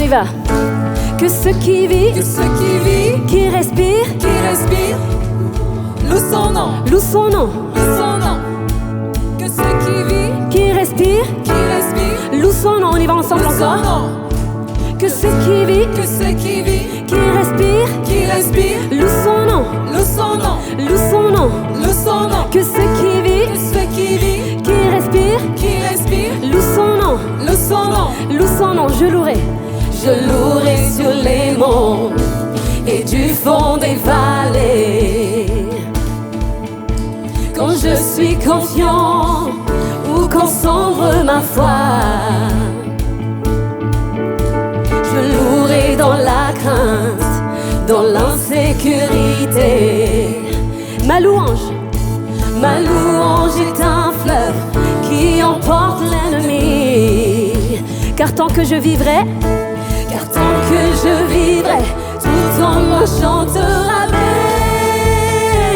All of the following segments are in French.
y va. Que ceux qui vivent, qui respirent, loue son nom, loue son nom. loue son nom. Que ceux qui vivent, Qui respirent, loue son nom. On y va ensemble loue son encore. nom. Que ceux qui vivent, Que ceux qui vivent, qui respirent, loue son nom, loue son nom, loue son nom. loue son nom. Que ceux qui Que vivent, ceux qui vivent, qui respirent, loue son nom, loue son nom. loue son nom. Je louerai. Je louerai sur les monts et du fond des vallées. Quand je suis confiant ou quand sombre ma foi, je louerai dans la crainte, dans l'insécurité. Ma louange, Ma louange est un fleuve qui emporte l'ennemi. car tant que je vivrai, Car tant que je vivrai, tout en moi chantera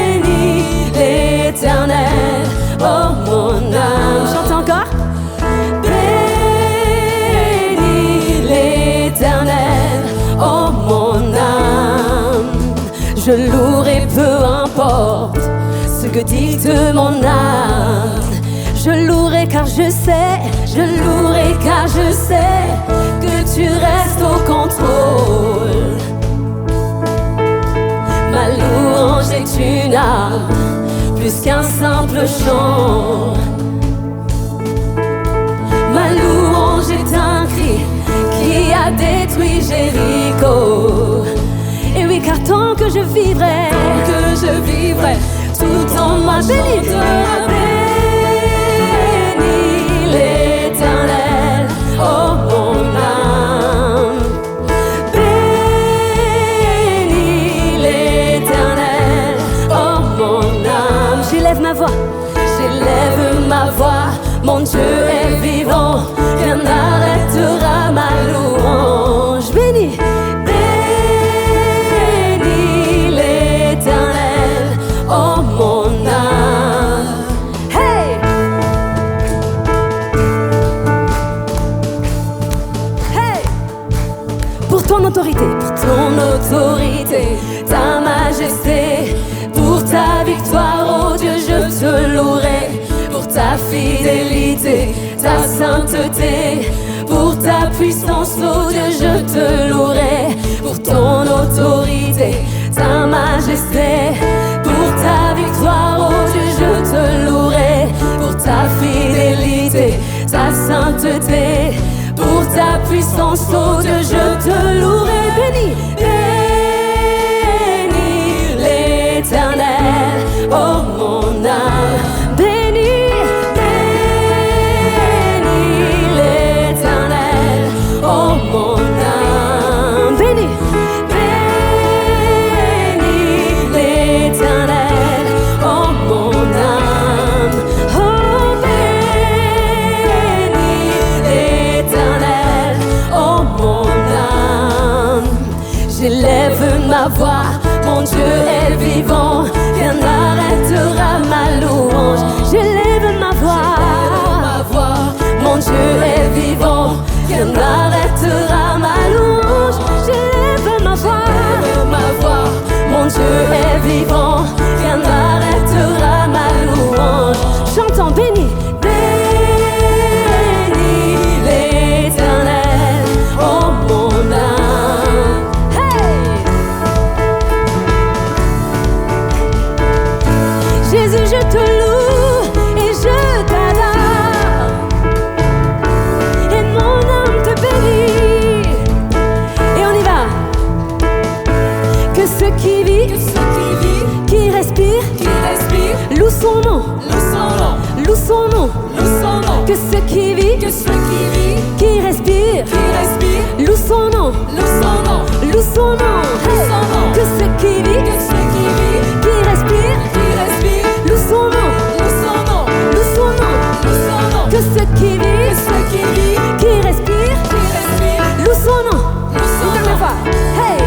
béni l'Éternel, oh mon âme. chante encore. Béni l'Éternel, oh mon âme. Je louerai peu importe ce que dicte mon âme. Je louerai car je sais, Je louerai car je sais que tu restes au contrôle. Ma louange est une arme, plus qu'un simple chant. Ma louange est un cri qui a détruit Jéricho. et oui, car tant que je vivrai, Que je vivrai tout en moi chantera béni l'Éternel, oh mon âme. Béni l'Éternel, oh mon âme. j'élève ma voix. J'élève ma voix, mon Dieu est vivant, rien n'arrêtera ma louange. Béni, Béni l'Éternel, oh mon âme. hey! Hey! Pour ton autorité, Ton autorité, ta majesté, pour ta victoire, oh Dieu, je te louerai. Pour ta fidélité, ta sainteté, pour ta puissance, oh Dieu, je te louerai. Pour ton autorité, ta majesté, pour ta victoire, oh Dieu, je te louerai. Pour ta fidélité, ta sainteté, pour ta puissance, oh Dieu, je te louerai. Béni, béni l'Éternel, oh mon âme. béni, Béni l'Éternel, oh mon âme. béni, Béni l'Éternel, oh mon âme. Oh béni l'Éternel, oh mon âme. J'élève ma voix, mon Dieu est vivant, rien n'arrêtera ma louange. j'élève ma voix. Mon Dieu est vivant, rien n'arrêtera ma louange. J'élève ma voix. Mon Dieu est vivant, rien n'arrêtera ma louange. J'entends béni, Béni l'Éternel, oh mon âme. hey! Jésus, je te loue et je t'adore. Et mon âme te bénit. Et on y va. Que ceux qui vivent, qui respirent, loue son nom, loue son nom. Que ceux qui vivent, qui respirent, loue son nom, loue son nom. Hey! Que ceux qui vivent, qui respirent, loue son nom, loue son nom. Que ceux qui vivent, qui respirent, loue son nom. Une dernière fois. Hey!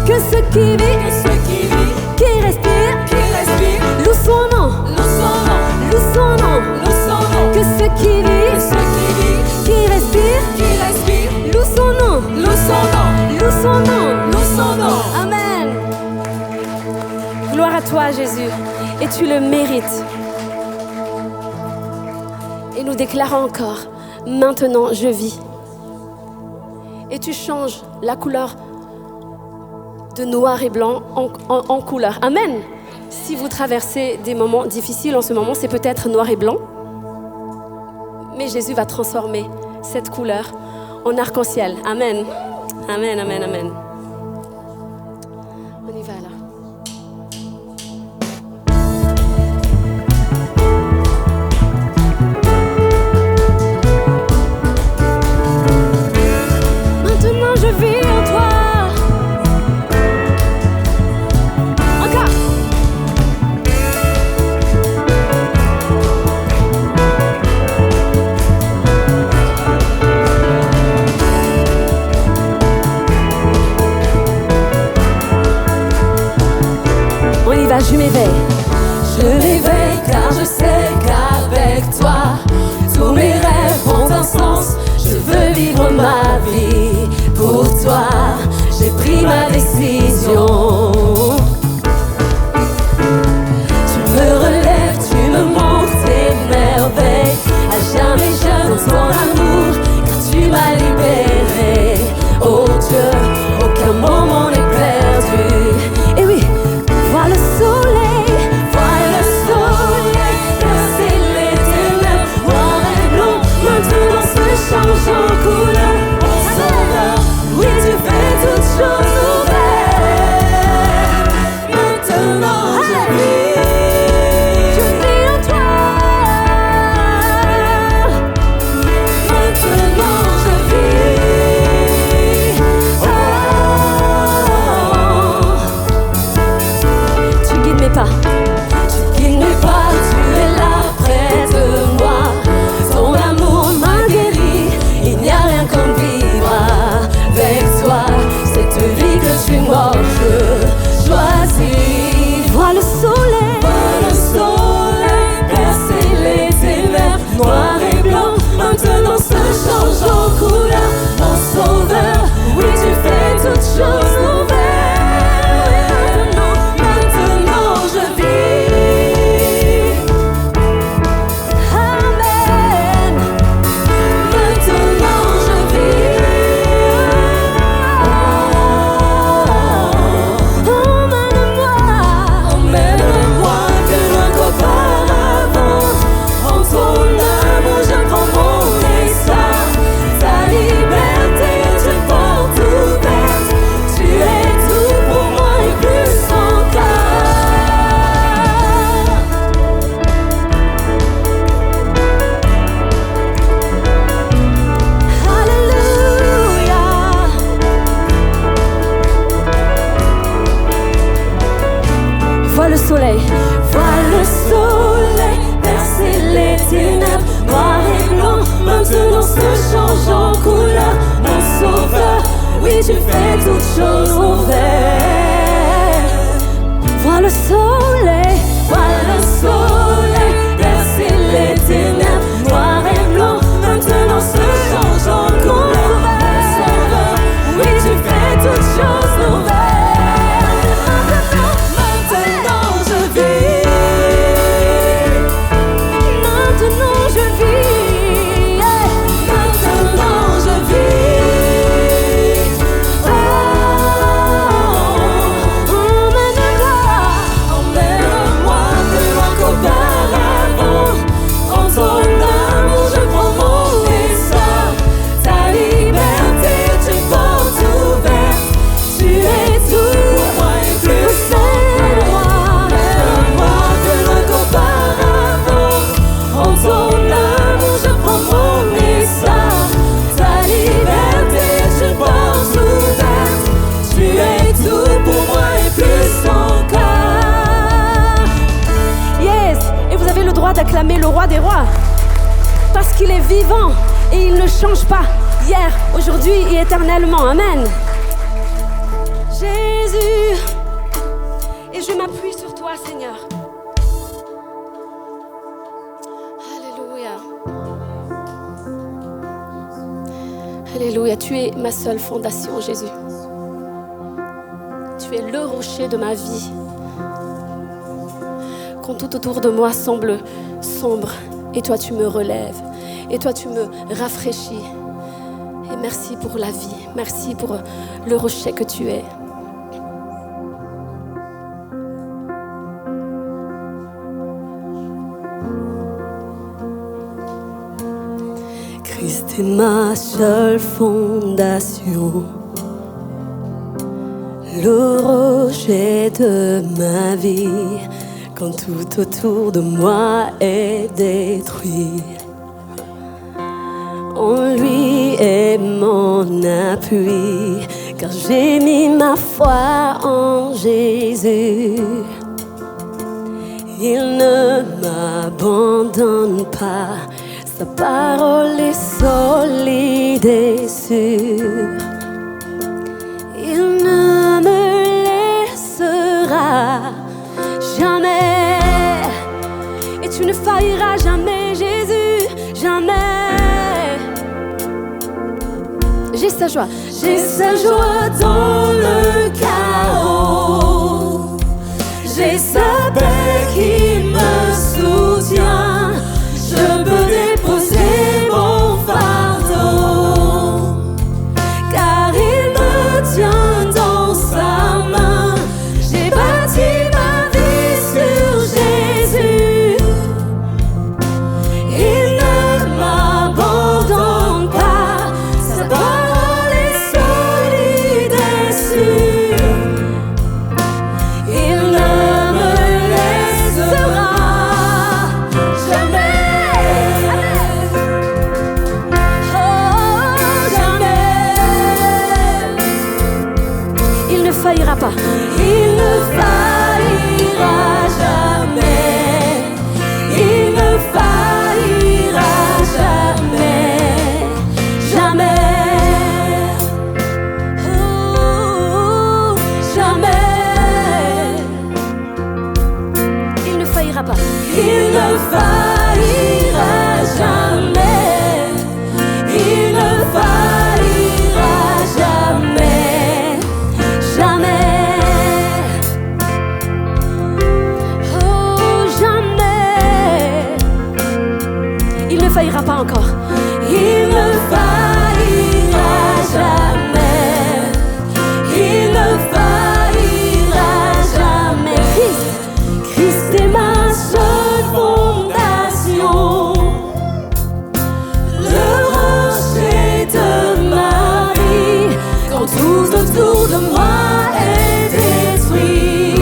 Que ceux qui vivent, qui respirent, loue son nom, loue son nom. Que ceux qui vivent, qui respirent, loue son nom. toi, Jésus, et tu le mérites. Et nous déclarons encore, maintenant je vis. Et tu changes la couleur de noir et blanc en couleur. Amen. Si vous traversez des moments difficiles en ce moment, c'est peut-être noir et blanc. Mais Jésus va transformer cette couleur en arc-en-ciel. Amen. Amen, amen, amen. On y va là. Maintenant je vis en toi. Encore. On y va, je m'éveille. Je m'éveille car je sais qu'avec toi, tous mes rêves ont un sens. Je veux vivre ma vie pour toi. J'ai pris ma décision. Tu me relèves, tu me montres tes merveilles. À jamais je dans ton amour, car tu m'as libéré. Oh Dieu, aucun moment n'est perdu. Et oui, vois le soleil. Vois le soleil percer les ténèbres, noir et blanc, maintenant se change en couleur. Mon sauveur, oui tu fais toutes choses nouvelles. Maintenant je vis en toi. Maintenant je vis. Tu guides mes pas. Tu guides mes pas, tu es là près de moi. Ton amour m'a guéri, il n'y a rien comme vivre avec toi. Cette vie que tu m'offres, je choisis. Vois le soleil. Vois le soleil percer les ténèbres, noir et blanc, maintenant se change en couleur. Mon sauveur, oui tu fais toutes choses nouvelles. Maintenant je vis. Amen. Maintenant je vis. Emmène-moi. Emmène-moi plus loin qu'auparavant. En ton amour je prends mon essor. Ta liberté est une porte ouverte. Tu es tout pour moi et plus encore. Alléluia. Vois le soleil. Vois le soleil percer les ténèbres, noir et blanc, maintenant se change en couleur. Mon sauveur, oui tu fais toutes choses nouvelles. Vois le soleil. Vois le soleil percer les ténèbres, noir et blanc, maintenant se change en couleur. Mon sauveur, oui tu fais toutes choses nouvelles. Maintenant je vis. Maintenant je vis. Maintenant je vis. Emmène-moi plus loin qu'auparavant. En ton amour je prends mon essor. Ta liberté est une porte ouverte. Tu es tout pour moi et plus encore. Emmène-moi plus loin qu'auparavant. En ton amour je prends mon essor. Ta liberté est une porte ouverte. Tu es tout pour moi et plus encore. Yes. Et vous avez le droit d'acclamer le roi des rois. Parce qu'il est vivant et il ne change pas. Hier, aujourd'hui et éternellement. Amen. Jésus. Et je m'appuie sur toi, Seigneur. Alléluia. Alléluia. Tu es ma seule fondation, Jésus. Tu es le rocher de ma vie. quand tout autour de moi semble sombre. Et toi, tu me relèves. Et toi, tu me rafraîchis. Et merci pour la vie. Merci pour le rocher que tu es. Christ est ma seule fondation, le rocher de ma vie, quand tout autour de moi est détruit. En lui est mon appui, car j'ai mis ma foi en Jésus. Il ne m'abandonne pas, sa parole est solide et sûre. Il ne me laissera jamais, et tu ne failliras jamais, Jésus, jamais. J'ai sa joie dans le chaos. J'ai sa paix qui me soutient. Je peux déposer mon fardeau, car il me tient dans sa main. J'ai bâti ma vie sur Jésus. Il ne m'abandonne pas, sa parole est solide et sûre. Il ne me laissera jamais. Oh, jamais. Il ne faillira pas. Il ne faillira jamais. Il ne faillira jamais. Jamais. Oh, jamais. Il ne faillira pas. Il ne faillira jamais. Il ne faillira jamais. Jamais. Oh, jamais. Il ne faillira pas encore. Il ne faillira jamais. Il ne faillira jamais. Christ est ma seule fondation, le rocher de ma vie, quand tout autour de moi est détruit.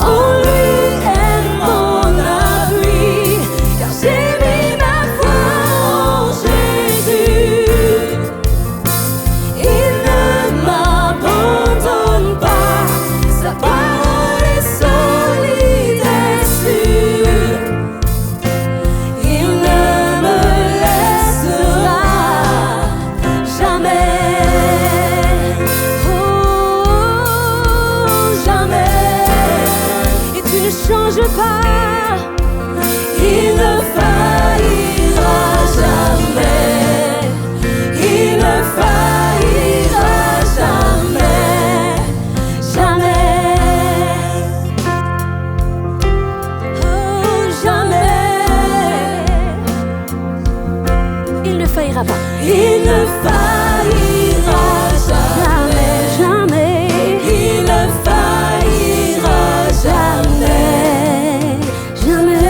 En lui est mon appui, car j'ai mis ma foi en Jésus. Il ne m'abandonne pas, sa parole est solide et sûre. Il ne me laissera jamais. Oh, jamais. Et tu ne changes pas. Il ne faillira jamais. Il ne faillira jamais. Jamais. Oh, jamais. Il ne faillira pas. Il ne faillira jamais. Jamais. Il ne faillira jamais. Jamais.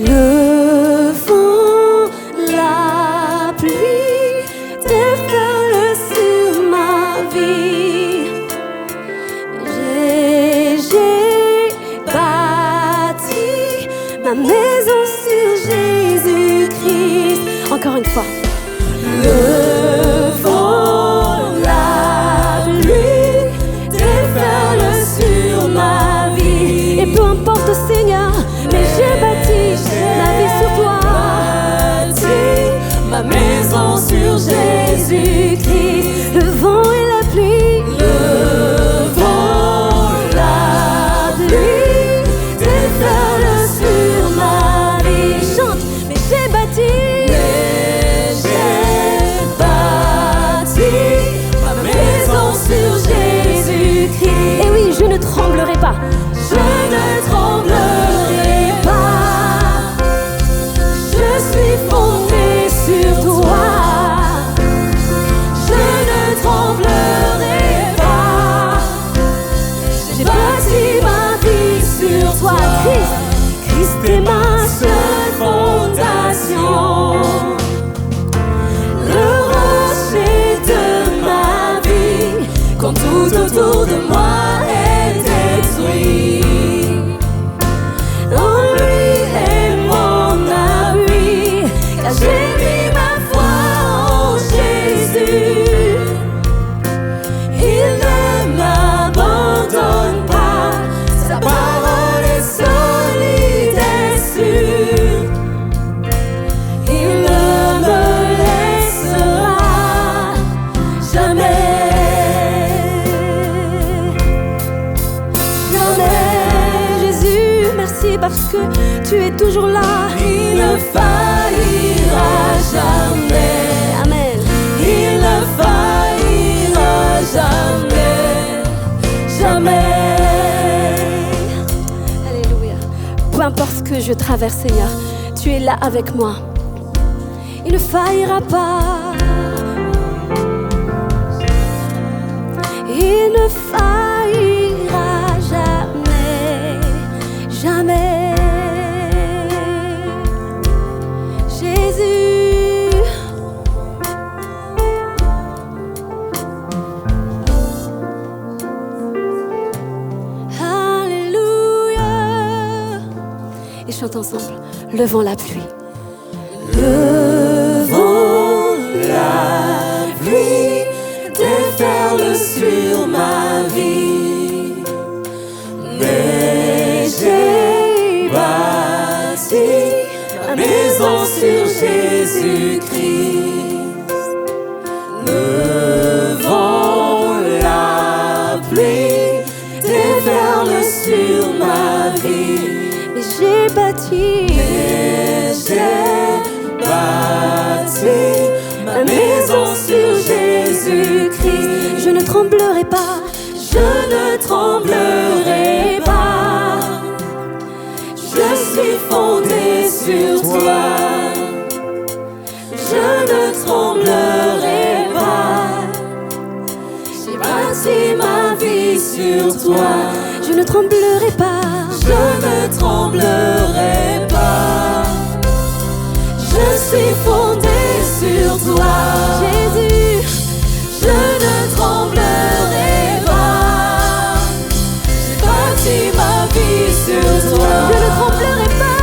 Le vent, la pluie déferlent sur ma vie. J'ai bâti ma maison sur Jésus-Christ. Encore une fois. Le vent, la pluie déferlent sur ma vie. Et peu importe, Seigneur, mais j'ai bâti ma vie sur toi. Ma maison sur Jésus-Christ. Le vent et la pluie. pas. Je ne tremblerai pas. Je suis fondée sur toi. Je ne tremblerai pas. J'ai bâti ma vie sur toi. Christ est ma seule fondation. Le rocher de ma vie, quand tout autour de moi est détruit. En lui est mon appui, car j'ai mis ma foi en Jésus. Il ne m'abandonne pas, sa parole est solide et sûre. Il ne me laissera jamais. Jésus, merci parce que tu es toujours là. Il ne faillira jamais. Amen. Il ne faillira jamais. Jamais. Alléluia. Peu importe ce que je traverse, Seigneur, tu es là avec moi. Il ne faillira pas. Il ne faillira jamais. Jamais. Jésus. Alléluia. Et chante ensemble. Le vent, la pluie. Le vent, la pluie déferle sur ma vie. Mais j'ai bâti ma maison sur Jésus-Christ. Le vent, la pluie déferle sur ma vie. Et j'ai bâti. Et j'ai bâti ma maison sur Jésus-Christ. Je ne tremblerai pas. Je ne tremblerai pas. Je suis fondée sur toi. Je ne tremblerai pas. J'ai bâti ma vie sur toi. Je ne tremblerai pas. Je ne tremblerai pas. Je suis fondée sur toi. Jésus, Je ne tremblerai pas. J'ai bâti ma vie sur toi. je ne tremblerai pas.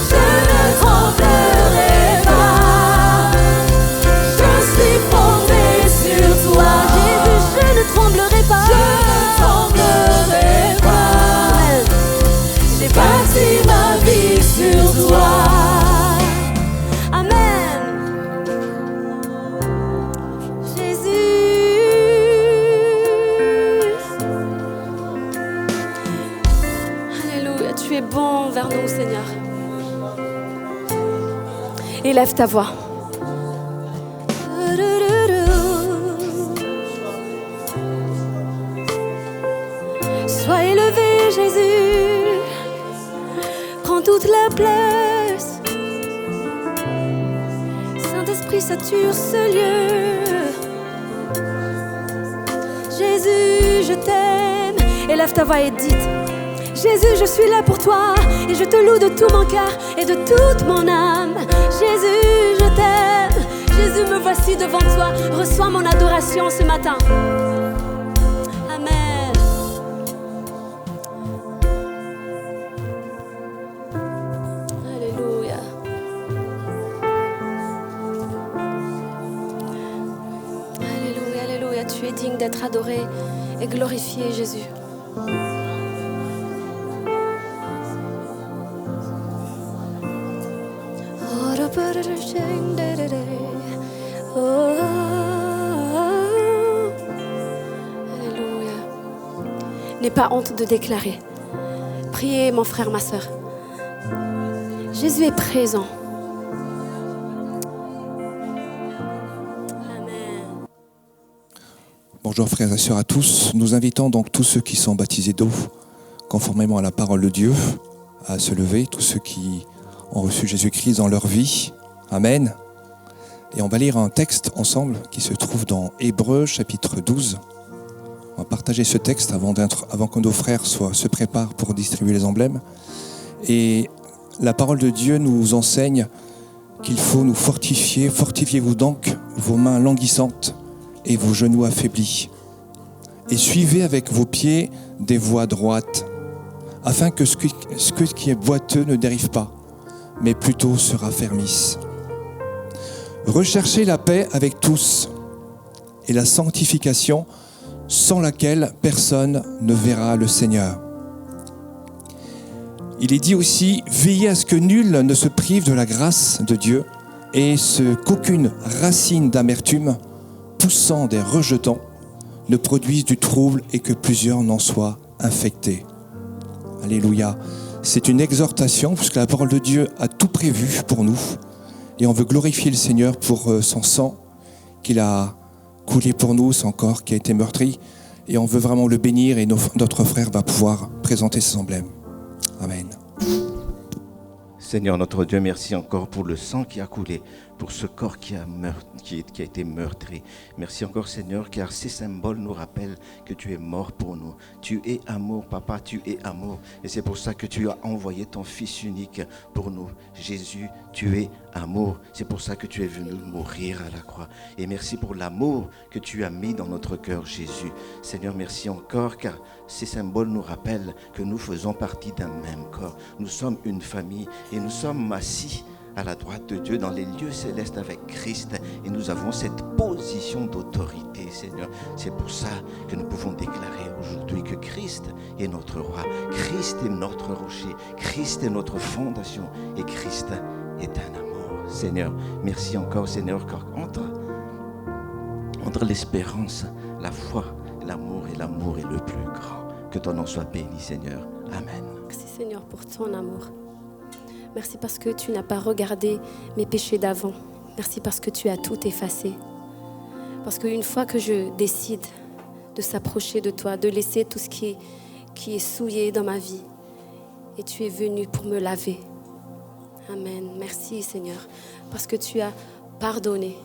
Je ne tremblerai pas. Je suis fondée sur toi. Jésus, je ne tremblerai pas. Je ne tremblerai pas. Amen. J'ai bâti ma vie sur toi. Amen. Jésus. Alléluia, tu es bon vers nous, Seigneur. Élève ta voix. Sois élevé, Jésus. Prends toute la place. Saint-Esprit, sature ce lieu. Jésus, je t'aime. Élève ta voix et dites: Jésus, je suis là pour toi et je te loue de tout mon cœur et de toute mon âme. Jésus, je t'aime. Jésus, me voici devant toi. Reçois mon adoration ce matin. Amen. Alléluia. Alléluia, alléluia. Tu es digne d'être adoré et glorifié, Jésus. Alléluia. N'aie pas honte de déclarer. Priez, mon frère, ma sœur. Jésus est présent. Amen. Bonjour frères et sœurs à tous. Nous invitons donc tous ceux qui sont baptisés d'eau conformément à la parole de Dieu, à se lever, tous ceux qui ont reçu Jésus-Christ dans leur vie. Amen. Et on va lire un texte ensemble qui se trouve dans Hébreux chapitre 12. On va partager ce texte avant que nos frères se préparent pour distribuer les emblèmes. Et la parole de Dieu nous enseigne qu'il faut nous fortifier. Fortifiez-vous donc vos mains languissantes et vos genoux affaiblis. Et suivez avec vos pieds des voies droites, afin que ce qui est boiteux ne dérive pas, mais plutôt se raffermisse. Recherchez la paix avec tous et la sanctification, sans laquelle personne ne verra le Seigneur. Il est dit aussi, veillez à ce que nul ne se prive de la grâce de Dieu et qu'aucune racine d'amertume, poussant des rejetons, ne produise du trouble et que plusieurs n'en soient infectés. Alléluia. C'est une exhortation puisque la parole de Dieu a tout prévu pour nous et on veut glorifier le Seigneur pour son sang qu'il a coulé pour nous, son corps qui a été meurtri et on veut vraiment le bénir et notre frère va pouvoir présenter ses emblèmes. Amen. Seigneur notre Dieu, merci encore pour le sang qui a coulé, pour ce corps qui a été meurtri. Merci encore Seigneur, car ces symboles nous rappellent que tu es mort pour nous. Tu es amour, Papa, tu es amour. Et c'est pour ça que tu as envoyé ton Fils unique pour nous. Jésus, tu es amour. C'est pour ça que tu es venu mourir à la croix. Et merci pour l'amour que tu as mis dans notre cœur, Jésus. Seigneur, merci encore, car ces symboles nous rappellent que nous faisons partie d'un même corps. Nous sommes une famille et nous sommes assis à la droite de Dieu dans les lieux célestes avec Christ et nous avons cette position d'autorité, Seigneur. C'est pour ça que nous pouvons déclarer aujourd'hui que Christ est notre roi, Christ est notre rocher, Christ est notre fondation et Christ est un amour. Seigneur, merci encore, Seigneur, car entre l'espérance, la foi, l'amour est le plus grand. Que ton nom soit béni, Seigneur. Amen. Merci Seigneur pour ton amour. Merci parce que tu n'as pas regardé mes péchés d'avant. Merci parce que tu as tout effacé. Parce qu'une fois que je décide de s'approcher de toi, de laisser tout ce qui est souillé dans ma vie, et tu es venu pour me laver. Amen. Merci Seigneur, parce que tu as pardonné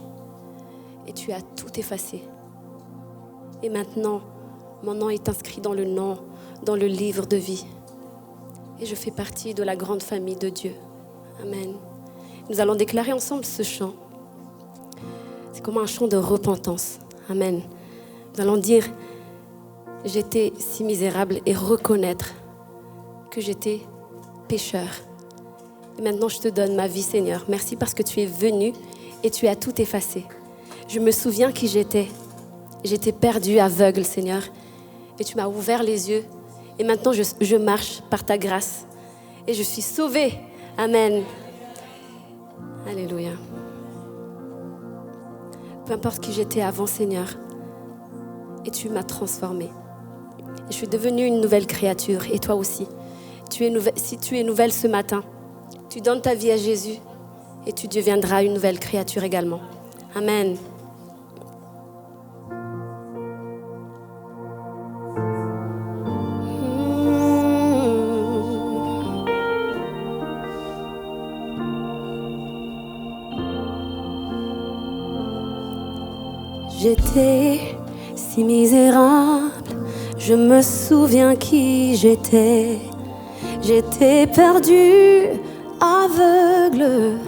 et tu as tout effacé. Et maintenant, mon nom est inscrit dans le livre de vie. Et je fais partie de la grande famille de Dieu. Amen. Nous allons déclarer ensemble ce chant. C'est comme un chant de repentance. Amen. Nous allons dire, j'étais si misérable et reconnaître que j'étais pécheur. Et maintenant, je te donne ma vie, Seigneur. Merci parce que tu es venu et tu as tout effacé. Je me souviens qui j'étais. J'étais perdue, aveugle, Seigneur. Et tu m'as ouvert les yeux. Et maintenant, je marche par ta grâce. Et je suis sauvée. Amen. Alléluia. Peu importe qui j'étais avant, Seigneur. Et tu m'as transformée. Et je suis devenue une nouvelle créature. Et toi aussi. Si tu es nouvelle ce matin, tu donnes ta vie à Jésus. Et tu deviendras une nouvelle créature également. Amen. J'étais si misérable, je me souviens qui j'étais. J'étais perdue, aveugle,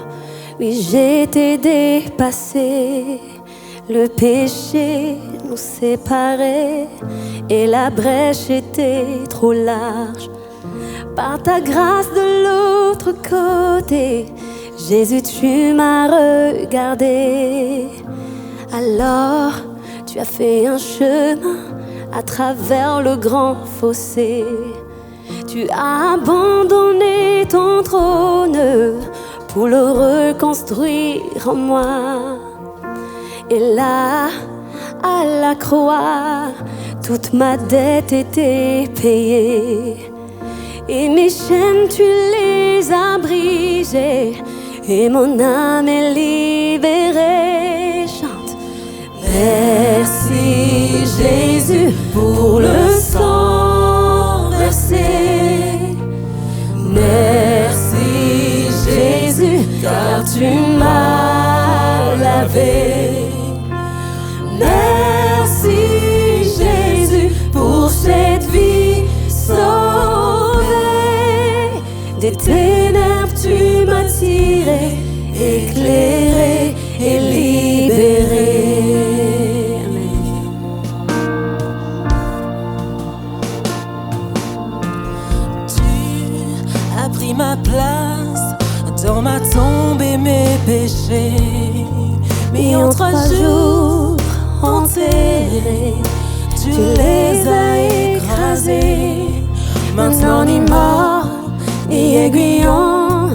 oui j'étais dépassée. Le péché nous séparait et la brèche était trop large. Par ta grâce de l'autre côté, Jésus tu m'as regardé. Alors, tu as fait un chemin à travers le grand fossé. Tu as abandonné ton trône pour le reconstruire en moi. Et là, à la croix, toute ma dette était payée. Et mes chaînes, tu les as brisées. Et mon âme est libérée. Chante. Merci Jésus pour le sang versé. car tu m'as lavé. Merci Jésus pour cette vie sauvée. Des ténèbres tu m'as tiré, éclairé et libéré. Amen. Tu as pris ma place dans ma tombe et mes péchés, mis en 3 jours enterrés, tu les as écrasés. Maintenant ni mort, ni aiguillon,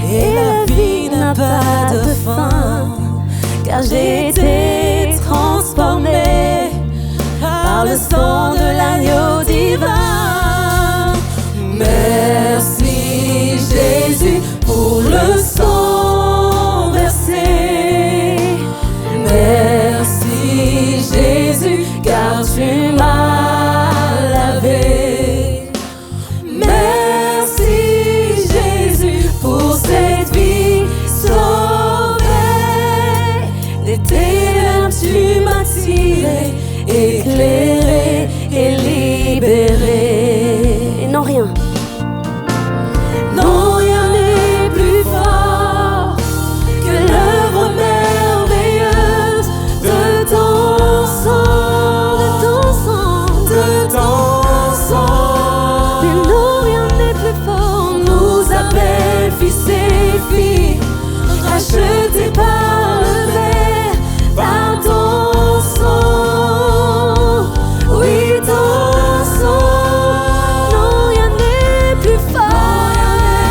et la vie n'a pas de fin, car j'ai été transformé par le sang de l'agneau divin. Merci Jésus pour le sang versé. Merci Jésus, car tu m'as lavé. Merci Jésus pour cette vie sauvée. Des ténèbres tu m'as tiré, éclairé et libéré. Et non rien. Non, rien n'est plus fort que l'œuvre merveilleuse de ton sang, de ton sang, de ton sang. Mais non, rien n'est plus fort, nous appelle fils et filles, rachetés par le Père, par ton sang. Oui, ton sang. Non, rien n'est plus fort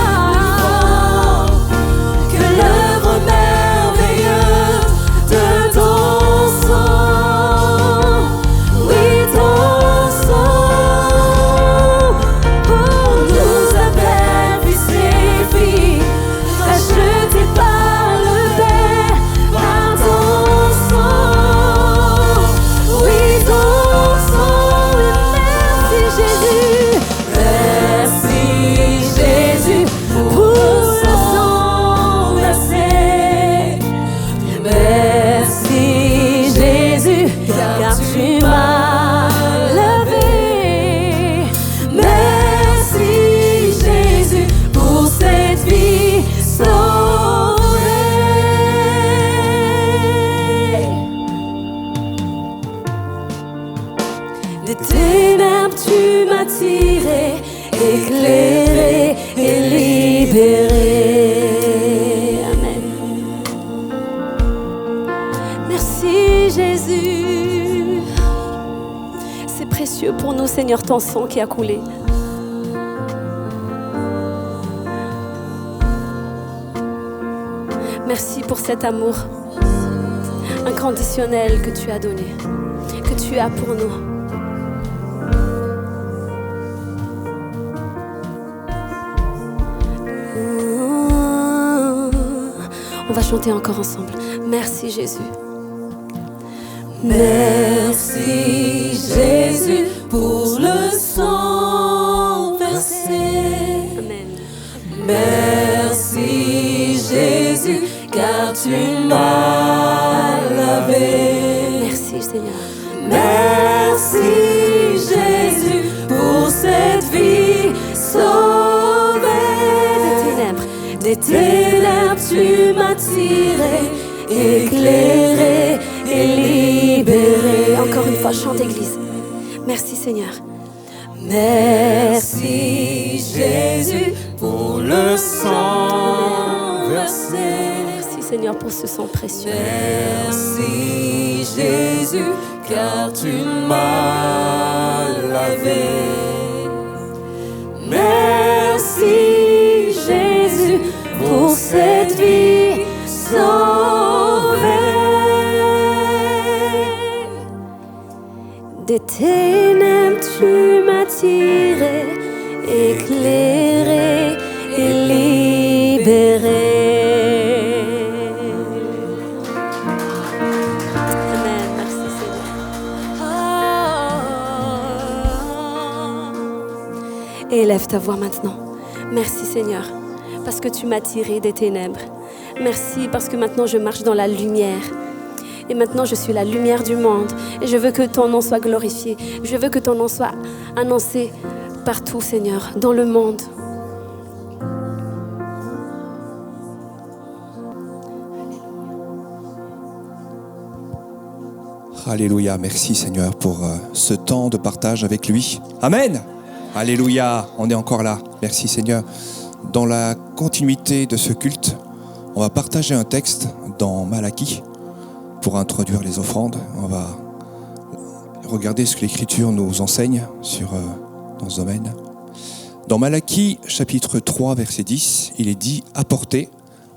que l'œuvre merveilleuse de ton sang. Oui, ton sang. Oh, nous appelle fils et filles, rachetés par le Père, par ton sang. Oui, ton sang. Merci Jésus. Merci Jésus pour le sang versé. Merci Jésus, car tu m'as lavé. Merci Jésus pour cette vie sauvée. Des ténèbres tu m'as tiré, éclairé et libéré. Amen. Merci Jésus. C'est précieux pour nous, Seigneur, ton sang qui a coulé. Merci pour cet amour inconditionnel que tu as donné, que tu as pour nous. On va chanter encore ensemble. Merci Jésus. Merci Jésus pour le sang versé. Amen. Merci Jésus, car tu m'as lavé. Merci Seigneur. Merci Jésus pour cette vie sauvée. Des ténèbres tu m'as tiré, éclairé et libéré. Encore une fois, chante Église. Merci Seigneur. Merci Jésus pour le sang versé. Merci Seigneur pour ce sang précieux. Merci Jésus, car tu m'as lavé. Merci Jésus pour cette vie sauvée. Des ténèbres tu m'as tiré, éclairé et libéré. Amen. Merci Seigneur. Élève ta voix maintenant. Merci Seigneur, parce que tu m'as tiré des ténèbres. Merci parce que maintenant je marche dans la lumière. Et maintenant je suis la lumière du monde. Et je veux que ton nom soit glorifié. Je veux que ton nom soit annoncé partout, Seigneur, dans le monde. Alléluia, merci Seigneur pour ce temps de partage avec lui. Amen. Alléluia, on est encore là. Merci Seigneur. Dans la continuité de ce culte, on va partager un texte dans Malachie pour introduire les offrandes. On va regarder ce que l'Écriture nous enseigne dans ce domaine. Dans Malachie, chapitre 3, verset 10, il est dit « Apportez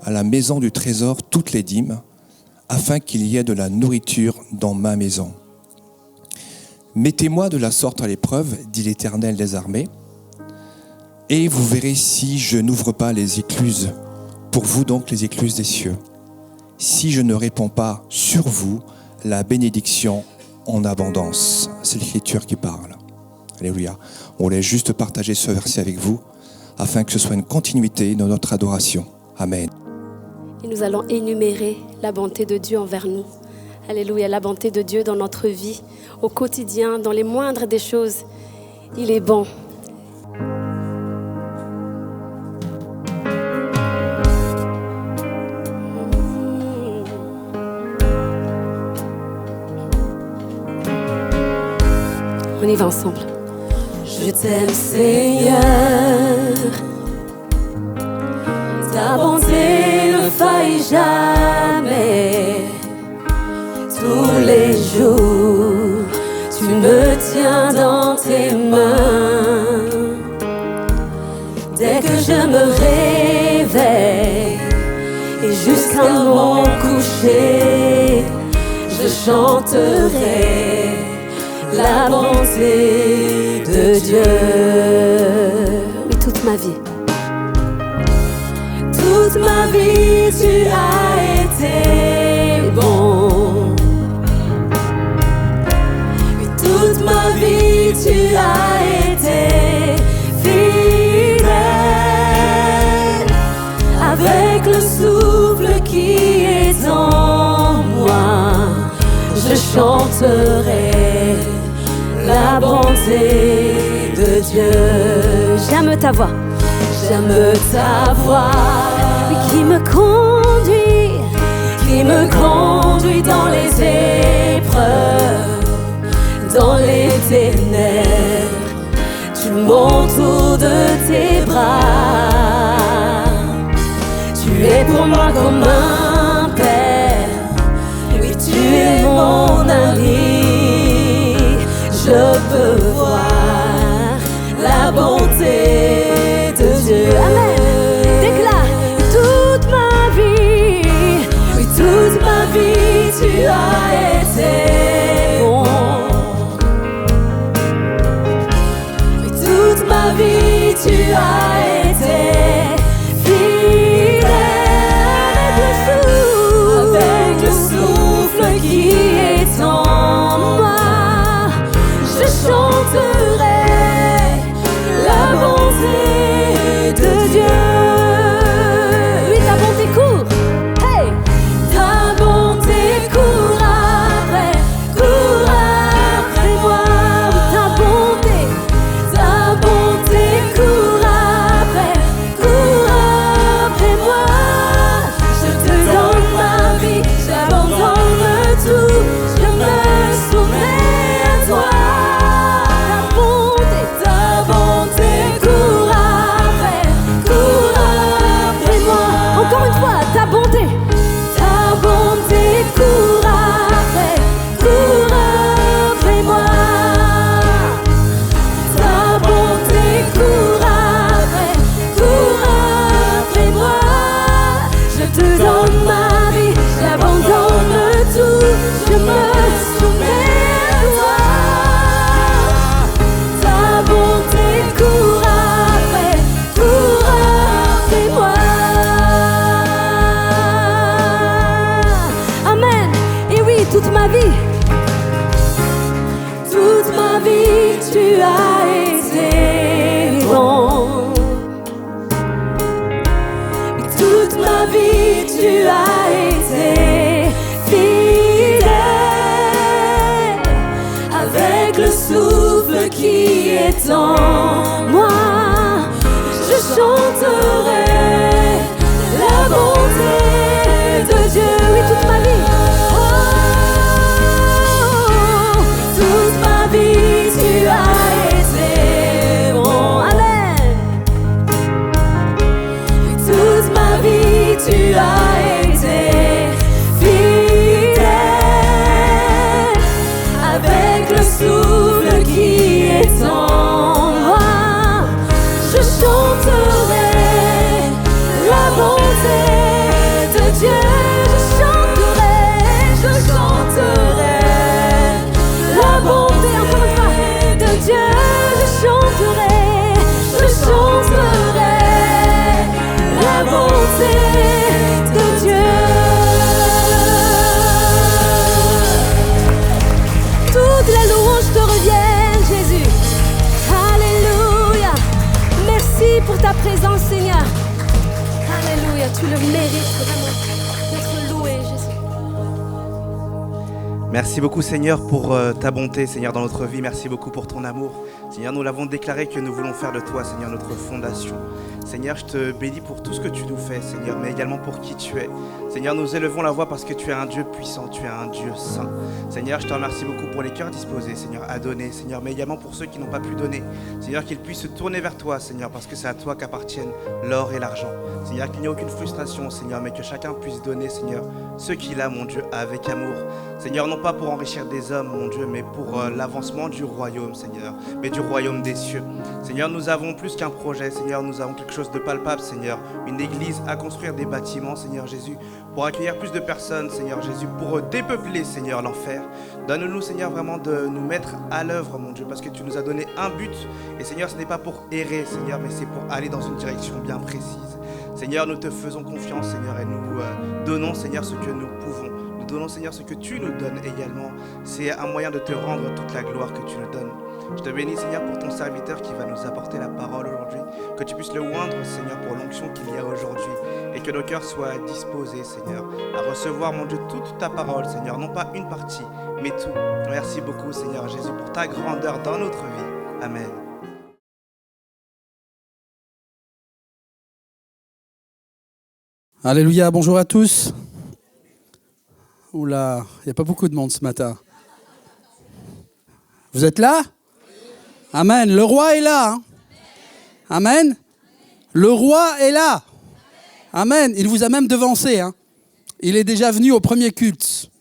à la maison du trésor toutes les dîmes, afin qu'il y ait de la nourriture dans ma maison. Mettez-moi de la sorte à l'épreuve, dit l'Éternel des armées, et vous verrez si je n'ouvre pas les écluses, pour vous donc les écluses des cieux, si je ne répands pas sur vous la bénédiction en abondance. » C'est l'Écriture qui parle. Alléluia. On voulait juste partager ce verset avec vous, afin que ce soit une continuité de notre adoration. Amen. Et nous allons énumérer la bonté de Dieu envers nous. Alléluia, la bonté de Dieu dans notre vie, au quotidien, dans les moindres des choses. Il est bon. On y va ensemble. Je t'aime, Seigneur. Ta bonté ne faillit jamais. Tous les jours, tu me tiens dans tes mains. Dès que je me réveille et jusqu'à mon coucher, je chanterai la bonté de Dieu. Oui, toute ma vie. Toute ma vie, tu as été bon. Oui, toute ma vie, tu as été fidèle. Avec le souffle qui est en moi, je chanterai la bonté de Dieu. J'aime ta voix. J'aime ta voix Qui me conduit dans les épreuves, dans les ténèbres. Tu m'entoures de tes bras. Tu es pour moi comme un père. Oui, tu es mon ami. Je peux voir la bonté de Dieu. Amen. Déclare. Toute ma vie. Oui, toute ma vie, tu as été bon. Oui, toute ma vie, tu as été fidèle. Avec le souffle qui est en moi, je chanterai la bonté de Dieu. Oui, ta bonté court. Hey! Ta bonté court après moi. Ta bonté court après moi. Je te donne ma vie, j'abandonne tout. Je me soumets à toi. Ta bonté court après moi. Encore une fois, ta bonté. Ta bonté court après moi. Ta bonté court après moi. Je te donne ma vie, j'abandonne tout. Je me soumets à toi. Ta bonté court après moi. Amen. Et oui, toute ma vie. Toute ma vie, tu as été bon. Toute ma ma vie, tu as été fidèle. Avec le souffle qui est en moi, je chanterai la bonté de Dieu. Oui, toute ma vie. Oh, toute ma vie, tu as été bon. Amen. Toute ma vie, tu as été fidèle. Avec le souffle qui est en moi, je chanterai la bonté de Dieu. Je chanterai la bonté, encore une fois, de Dieu. Je chanterai la bonté de Dieu. Toutes les louanges te reviennent, Jésus. Alléluia. Merci pour ta présence, Seigneur. Alléluia, tu le mérites vraiment d'être loué, Jésus. Merci beaucoup Seigneur pour ta bonté Seigneur dans notre vie, merci beaucoup pour ton amour. Seigneur, nous l'avons déclaré que nous voulons faire de toi Seigneur notre fondation. Seigneur, je te bénis pour tout ce que tu nous fais Seigneur, mais également pour qui tu es. Seigneur, nous élevons la voix parce que tu es un Dieu puissant, tu es un Dieu saint. Seigneur, je te remercie beaucoup pour les cœurs disposés Seigneur à donner Seigneur, mais également pour ceux qui n'ont pas pu donner. Seigneur, qu'ils puissent se tourner vers toi Seigneur, parce que c'est à toi qu'appartiennent l'or et l'argent. Seigneur, qu'il n'y ait aucune frustration Seigneur, mais que chacun puisse donner Seigneur ce qu'il a mon Dieu avec amour. Seigneur, non pas pour enrichir des hommes mon Dieu, mais pour l'avancement du royaume Seigneur, mais du royaume des cieux. Seigneur, nous avons plus qu'un projet Seigneur, nous avons quelque chose de palpable Seigneur, une église à construire, des bâtiments Seigneur Jésus, pour accueillir plus de personnes Seigneur Jésus, pour dépeupler Seigneur l'enfer. Donne-nous Seigneur vraiment de nous mettre à l'œuvre mon Dieu, parce que tu nous as donné un but, et Seigneur ce n'est pas pour errer Seigneur, mais c'est pour aller dans une direction bien précise. Seigneur, nous te faisons confiance Seigneur, et nous donnons Seigneur ce que nous pouvons. Nous donnons Seigneur ce que tu nous donnes également. C'est un moyen de te rendre toute la gloire que tu nous donnes. Je te bénis Seigneur pour ton serviteur qui va nous apporter la parole aujourd'hui. Que tu puisses le oindre Seigneur pour l'onction qu'il y a aujourd'hui. Et que nos cœurs soient disposés Seigneur à recevoir mon Dieu toute ta parole Seigneur. Non pas une partie mais tout. Merci beaucoup Seigneur Jésus pour ta grandeur dans notre vie. Amen. Alléluia, bonjour à tous. Oula, il n'y a pas beaucoup de monde ce matin. Vous êtes là? Amen, le roi est là. Hein? Amen. Le roi est là. Amen, il vous a même devancé. Hein? Il est déjà venu au premier culte.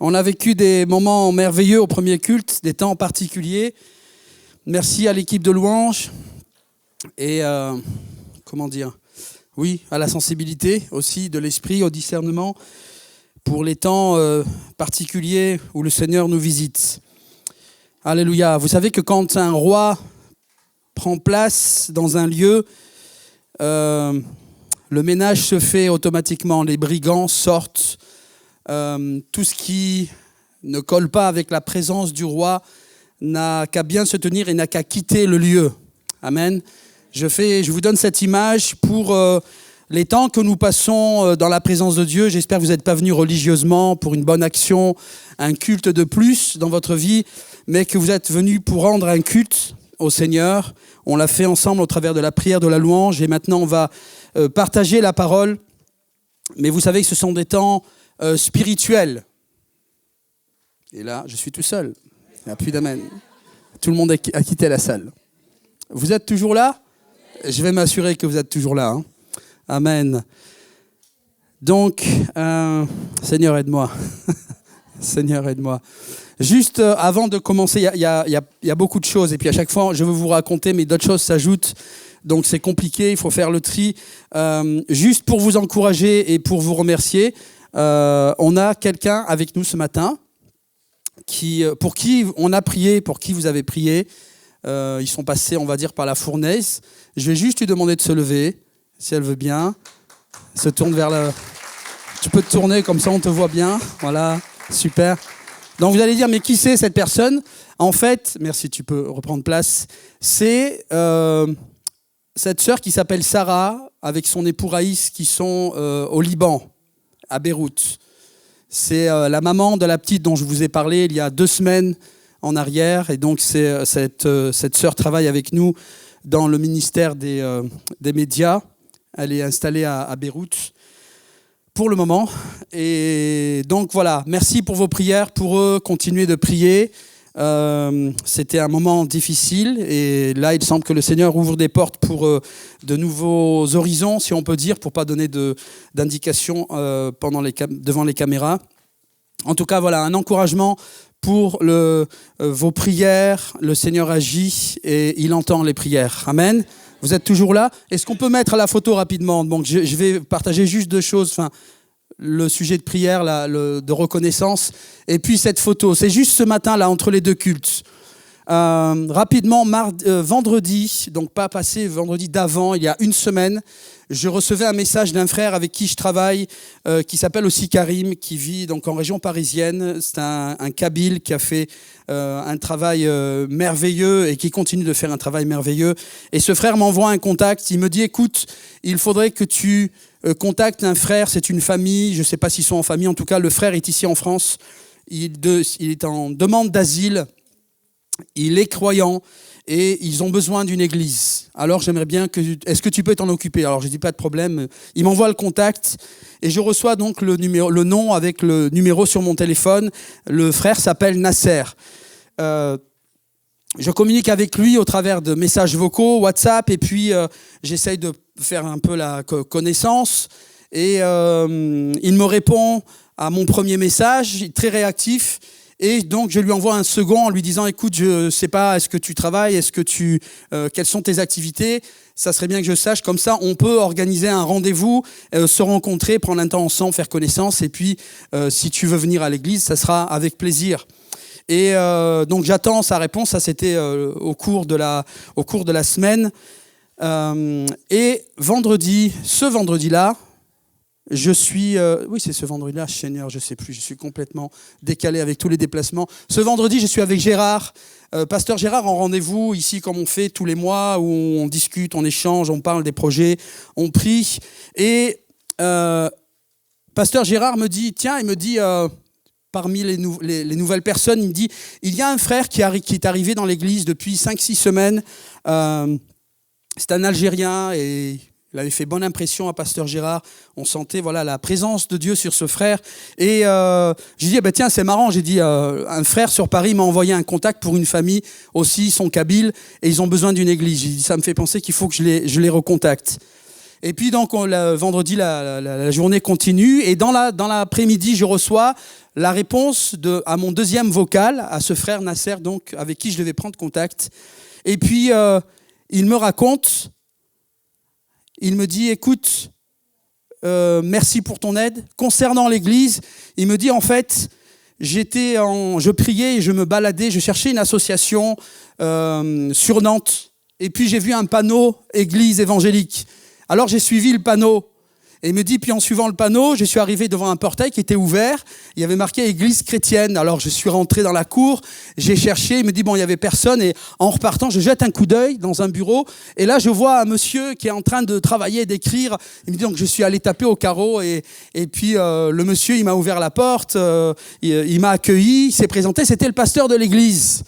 On a vécu des moments merveilleux au premier culte, des temps particuliers. Merci à l'équipe de louanges et oui, à la sensibilité aussi de l'esprit, au discernement pour les temps particuliers où le Seigneur nous visite. Alléluia. Vous savez que quand un roi prend place dans un lieu, le ménage se fait automatiquement. Les brigands sortent. Tout ce qui ne colle pas avec la présence du roi n'a qu'à bien se tenir et n'a qu'à quitter le lieu. Amen. Je vous donne cette image pour les temps que nous passons dans la présence de Dieu. J'espère que vous n'êtes pas venus religieusement pour une bonne action, un culte de plus dans votre vie, mais que vous êtes venus pour rendre un culte au Seigneur. On l'a fait ensemble au travers de la prière, de la louange, et maintenant on va partager la parole. Mais vous savez que ce sont des temps spirituels. Et là, je suis tout seul. Il n'y a plus d'amen. Tout le monde a quitté la salle. Vous êtes toujours là ? Je vais m'assurer que vous êtes toujours là. Hein. Amen. Donc, Seigneur, aide-moi. Seigneur, aide-moi. Juste avant de commencer, il y a beaucoup de choses. Et puis à chaque fois, je veux vous raconter, mais d'autres choses s'ajoutent. Donc c'est compliqué, il faut faire le tri. Juste pour vous encourager et pour vous remercier, on a quelqu'un avec nous ce matin pour qui on a prié, pour qui vous avez prié. Ils sont passés, on va dire, par la fournaise. Je vais juste lui demander de se lever, si elle veut bien. Se tourne vers la... Tu peux te tourner, comme ça on te voit bien. Voilà, super. Donc vous allez dire, mais qui c'est cette personne ? En fait, merci, tu peux reprendre place. C'est cette sœur qui s'appelle Sarah, avec son époux Raïs, qui sont au Liban, à Beyrouth. C'est la maman de la petite dont je vous ai parlé il y a 2 semaines en arrière. Et donc, cette sœur travaille avec nous dans le ministère des médias. Elle est installée à Beyrouth pour le moment. Et donc, voilà, merci pour vos prières. Pour eux, continuez de prier. C'était un moment difficile et là il semble que le Seigneur ouvre des portes pour de nouveaux horizons, si on peut dire, pour pas donner d'indications devant les caméras. En tout cas, voilà, un encouragement pour vos prières. Le Seigneur agit et il entend les prières. Amen. Vous êtes toujours là? Est-ce qu'on peut mettre la photo rapidement? Donc je vais partager juste 2 choses. Le sujet de prière, de reconnaissance, et puis cette photo. C'est juste ce matin, là, entre les 2 cultes. Rapidement, vendredi, donc pas passé, vendredi d'avant, il y a 1 semaine, je recevais un message d'un frère avec qui je travaille, qui s'appelle aussi Karim, qui vit donc en région parisienne. C'est un Kabyle qui a fait un travail merveilleux et qui continue de faire un travail merveilleux. Et ce frère m'envoie un contact. Il me dit, écoute, il faudrait que tu contactes un frère, c'est une famille, je ne sais pas s'ils sont en famille, en tout cas le frère est ici en France, il est en demande d'asile, il est croyant et ils ont besoin d'une église. Alors j'aimerais bien est-ce que tu peux t'en occuper? Alors je dis pas de problème, il m'envoie le contact et je reçois donc le nom avec le numéro sur mon téléphone. Le frère s'appelle Nasser. Je communique avec lui au travers de messages vocaux, WhatsApp, et puis j'essaye de faire un peu la connaissance. Et il me répond à mon premier message, très réactif. Et donc je lui envoie un second en lui disant, écoute, je ne sais pas, est-ce que tu travailles, quelles sont tes activités? Ça serait bien que je sache, comme ça on peut organiser un rendez-vous, se rencontrer, prendre un temps ensemble, faire connaissance. Et puis si tu veux venir à l'église, ça sera avec plaisir. Et donc j'attends sa réponse, ça c'était au cours de la semaine. Et ce vendredi-là, je suis... oui, c'est ce vendredi-là, Seigneur, je ne sais plus, je suis complètement décalé avec tous les déplacements. Ce vendredi, je suis avec Gérard, pasteur Gérard, en rendez-vous ici comme on fait tous les mois, où on discute, on échange, on parle des projets, on prie. Et pasteur Gérard me dit, parmi les nouvelles personnes, il me dit, il y a un frère qui est arrivé dans l'église depuis 5-6 semaines. C'est un Algérien et il avait fait bonne impression à pasteur Gérard. On sentait la présence de Dieu sur ce frère. Et j'ai dit, tiens, c'est marrant. J'ai dit, un frère sur Paris m'a envoyé un contact pour une famille aussi, ils sont kabyles, et ils ont besoin d'une église. J'ai dit, ça me fait penser qu'il faut que je les recontacte. Et puis donc, vendredi, la journée continue. Et dans l'après-midi, je reçois la réponse à mon 2e vocal, à ce frère Nasser, donc, avec qui je devais prendre contact. Et puis, il me raconte, il me dit, écoute, merci pour ton aide. Concernant l'église, il me dit, en fait, je priais et je me baladais, je cherchais une association sur Nantes. Et puis, j'ai vu un panneau « Église évangélique ». Alors, j'ai suivi le panneau. Et il me dit, puis en suivant le panneau, je suis arrivé devant un portail qui était ouvert. Il y avait marqué « Église chrétienne ». Alors, je suis rentré dans la cour, j'ai cherché. Il me dit, il n'y avait personne. Et en repartant, je jette un coup d'œil dans un bureau. Et là, je vois un monsieur qui est en train de travailler, d'écrire. Il me dit, donc, je suis allé taper au carreau. Et puis, le monsieur, il m'a ouvert la porte. Il m'a accueilli. Il s'est présenté. C'était le pasteur de l'église.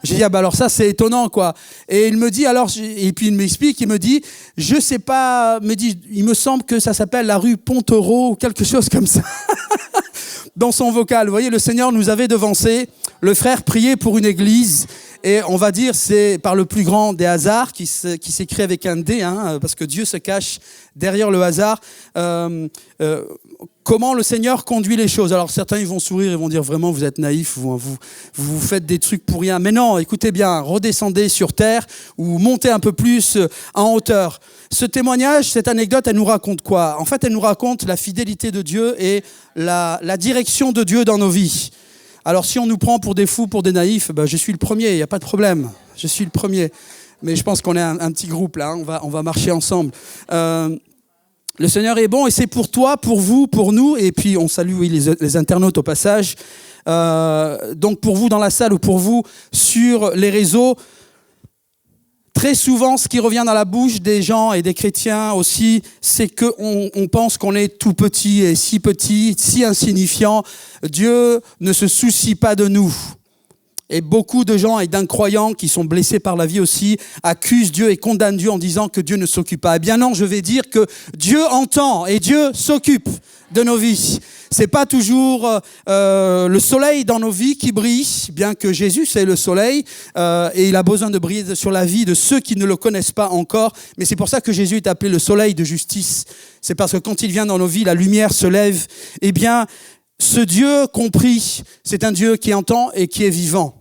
J'ai dit, alors ça, c'est étonnant, quoi. Et il me dit, et puis il m'explique, il me dit, je sais pas, il me semble que ça s'appelle la rue Pontereau ou quelque chose comme ça. Dans son vocal, vous voyez, le Seigneur nous avait devancé. Le frère priait pour une église. Et on va dire, c'est par le plus grand des hasards, qui s'écrit avec un D, parce que Dieu se cache derrière le hasard. Comment le Seigneur conduit les choses. Alors certains, ils vont sourire, ils vont dire, vraiment, vous êtes naïfs, vous faites des trucs pour rien. Mais non, écoutez bien, redescendez sur terre ou montez un peu plus en hauteur. Ce témoignage, cette anecdote, elle nous raconte quoi? En fait, elle nous raconte la fidélité de Dieu et la direction de Dieu dans nos vies. Alors si on nous prend pour des fous, pour des naïfs, je suis le premier, il n'y a pas de problème. Je suis le premier. Mais je pense qu'on est un petit groupe là, on va marcher ensemble. Le Seigneur est bon et c'est pour toi, pour vous, pour nous. Et puis on salue les internautes au passage. Donc pour vous dans la salle ou pour vous sur les réseaux, Très souvent, ce qui revient dans la bouche des gens et des chrétiens aussi, c'est qu'on pense qu'on est tout petit, si insignifiant. Dieu ne se soucie pas de nous. Et beaucoup de gens et d'incroyants qui sont blessés par la vie aussi accusent Dieu et condamnent Dieu en disant que Dieu ne s'occupe pas. Eh bien non, je vais dire que Dieu entend et Dieu s'occupe de nos vies. C'est pas toujours le soleil dans nos vies qui brille, bien que Jésus c'est le soleil et il a besoin de briller sur la vie de ceux qui ne le connaissent pas encore. Mais c'est pour ça que Jésus est appelé le soleil de justice. C'est parce que quand il vient dans nos vies, la lumière se lève. Eh bien, ce Dieu compris, c'est un Dieu qui entend et qui est vivant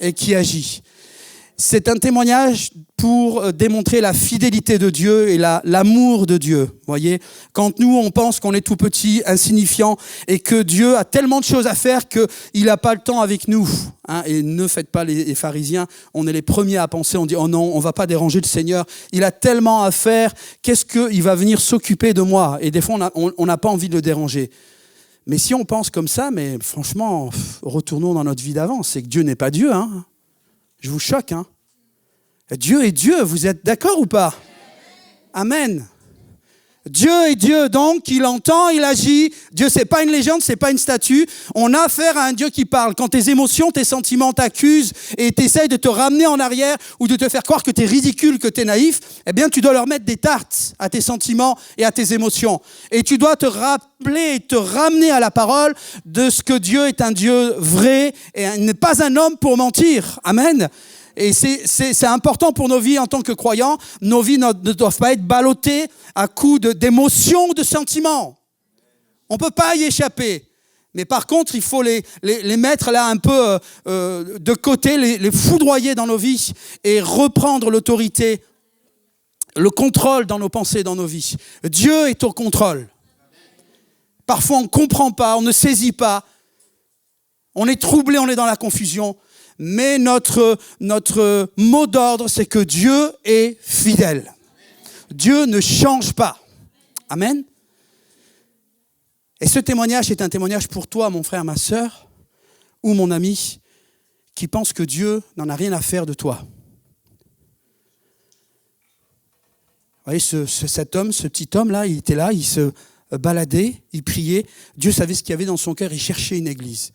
et qui agit. C'est un témoignage pour démontrer la fidélité de Dieu et l'amour de Dieu. Voyez, quand nous, on pense qu'on est tout petit, insignifiant, et que Dieu a tellement de choses à faire qu'il n'a pas le temps avec nous. Hein, et ne faites pas les pharisiens, on est les premiers à penser, on dit « Oh non, on ne va pas déranger le Seigneur, il a tellement à faire, qu'est-ce qu'il va venir s'occuper de moi ?» Et des fois, on n'a pas envie de le déranger. Mais si on pense comme ça, mais franchement, retournons dans notre vie d'avant. C'est que Dieu n'est pas Dieu. Hein. Je vous choque. Hein. Dieu est Dieu. Vous êtes d'accord ou pas? Amen. Dieu est Dieu, donc il entend, il agit. Dieu, c'est pas une légende, c'est pas une statue. On a affaire à un Dieu qui parle. Quand tes émotions, tes sentiments t'accusent et t'essayent de te ramener en arrière ou de te faire croire que t'es ridicule, que t'es naïf, eh bien, tu dois leur mettre des tartes à tes sentiments et à tes émotions. Et tu dois te rappeler et te ramener à la parole de ce que Dieu est un Dieu vrai et il n'est pas un homme pour mentir. Amen. Et c'est important pour nos vies en tant que croyants. Nos vies ne doivent pas être ballottées à coups d'émotions ou de sentiments. On ne peut pas y échapper. Mais par contre, il faut les mettre là un peu de côté, les foudroyer dans nos vies et reprendre l'autorité, le contrôle dans nos pensées, dans nos vies. Dieu est au contrôle. Parfois, on ne comprend pas, on ne saisit pas. On est troublé, on est dans la confusion. Mais notre mot d'ordre, c'est que Dieu est fidèle. Dieu ne change pas. Amen. Et ce témoignage est un témoignage pour toi, mon frère, ma sœur, ou mon ami, qui pense que Dieu n'en a rien à faire de toi. Vous voyez, cet homme, ce petit homme-là, il était là, il se baladait, il priait. Dieu savait ce qu'il y avait dans son cœur, il cherchait une église.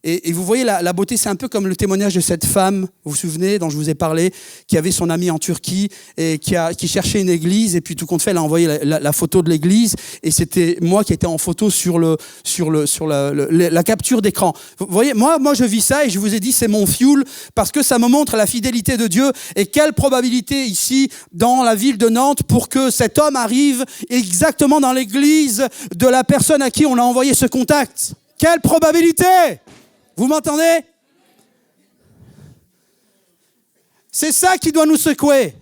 Et vous voyez, la beauté, c'est un peu comme le témoignage de cette femme, vous vous souvenez, dont je vous ai parlé, qui avait son ami en Turquie et qui cherchait une église. Et puis tout compte fait, elle a envoyé la photo de l'église. Et c'était moi qui étais en photo sur la capture d'écran. Vous voyez, moi, je vis ça et je vous ai dit, c'est mon fuel parce que ça me montre la fidélité de Dieu. Et quelle probabilité ici, dans la ville de Nantes, pour que cet homme arrive exactement dans l'église de la personne à qui on a envoyé ce contact. Quelle probabilité! Vous m'entendez? C'est ça qui doit nous secouer.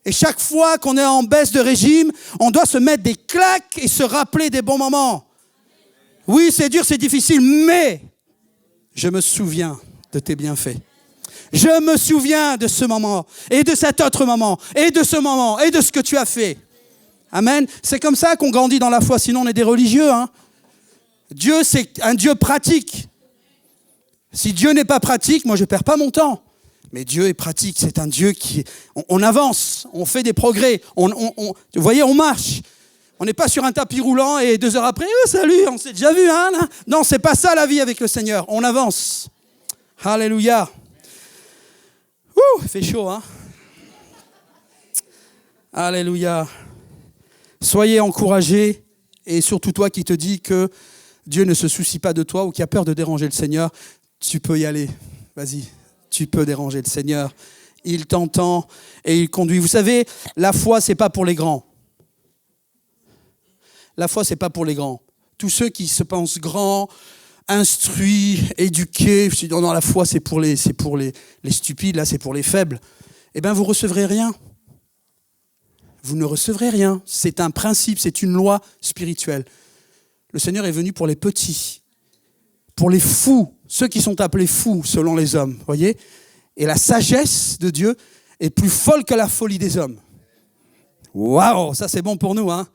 Et chaque fois qu'on est en baisse de régime, on doit se mettre des claques et se rappeler des bons moments. Oui, c'est dur, c'est difficile, mais je me souviens de tes bienfaits. Je me souviens de ce moment, et de cet autre moment, et de ce moment, et de ce que tu as fait. Amen. C'est comme ça qu'on grandit dans la foi, sinon on est des religieux, hein. Dieu, c'est un Dieu pratique. Si Dieu n'est pas pratique, moi je ne perds pas mon temps. Mais Dieu est pratique, c'est un Dieu qui... On avance, on fait des progrès, vous voyez, on marche. On n'est pas sur un tapis roulant et 2 heures après, oh, salut, on s'est déjà vu, hein là. Non, c'est pas ça la vie avec le Seigneur, on avance. Alléluia. Il fait chaud, hein. Alléluia. Soyez encouragés, et surtout toi qui te dis que Dieu ne se soucie pas de toi ou qui a peur de déranger le Seigneur, tu peux y aller. Vas-y, tu peux déranger le Seigneur. Il t'entend et il conduit. Vous savez, la foi, c'est pas pour les grands. La foi, c'est pas pour les grands. Tous ceux qui se pensent grands, instruits, éduqués, je dis non, la foi, c'est pour les stupides, là, c'est pour les faibles. Eh bien, vous recevrez rien. Vous ne recevrez rien. C'est un principe, c'est une loi spirituelle. Le Seigneur est venu pour les petits, pour les fous, ceux qui sont appelés fous selon les hommes, voyez. Et la sagesse de Dieu est plus folle que la folie des hommes. Waouh, ça c'est bon pour nous, hein.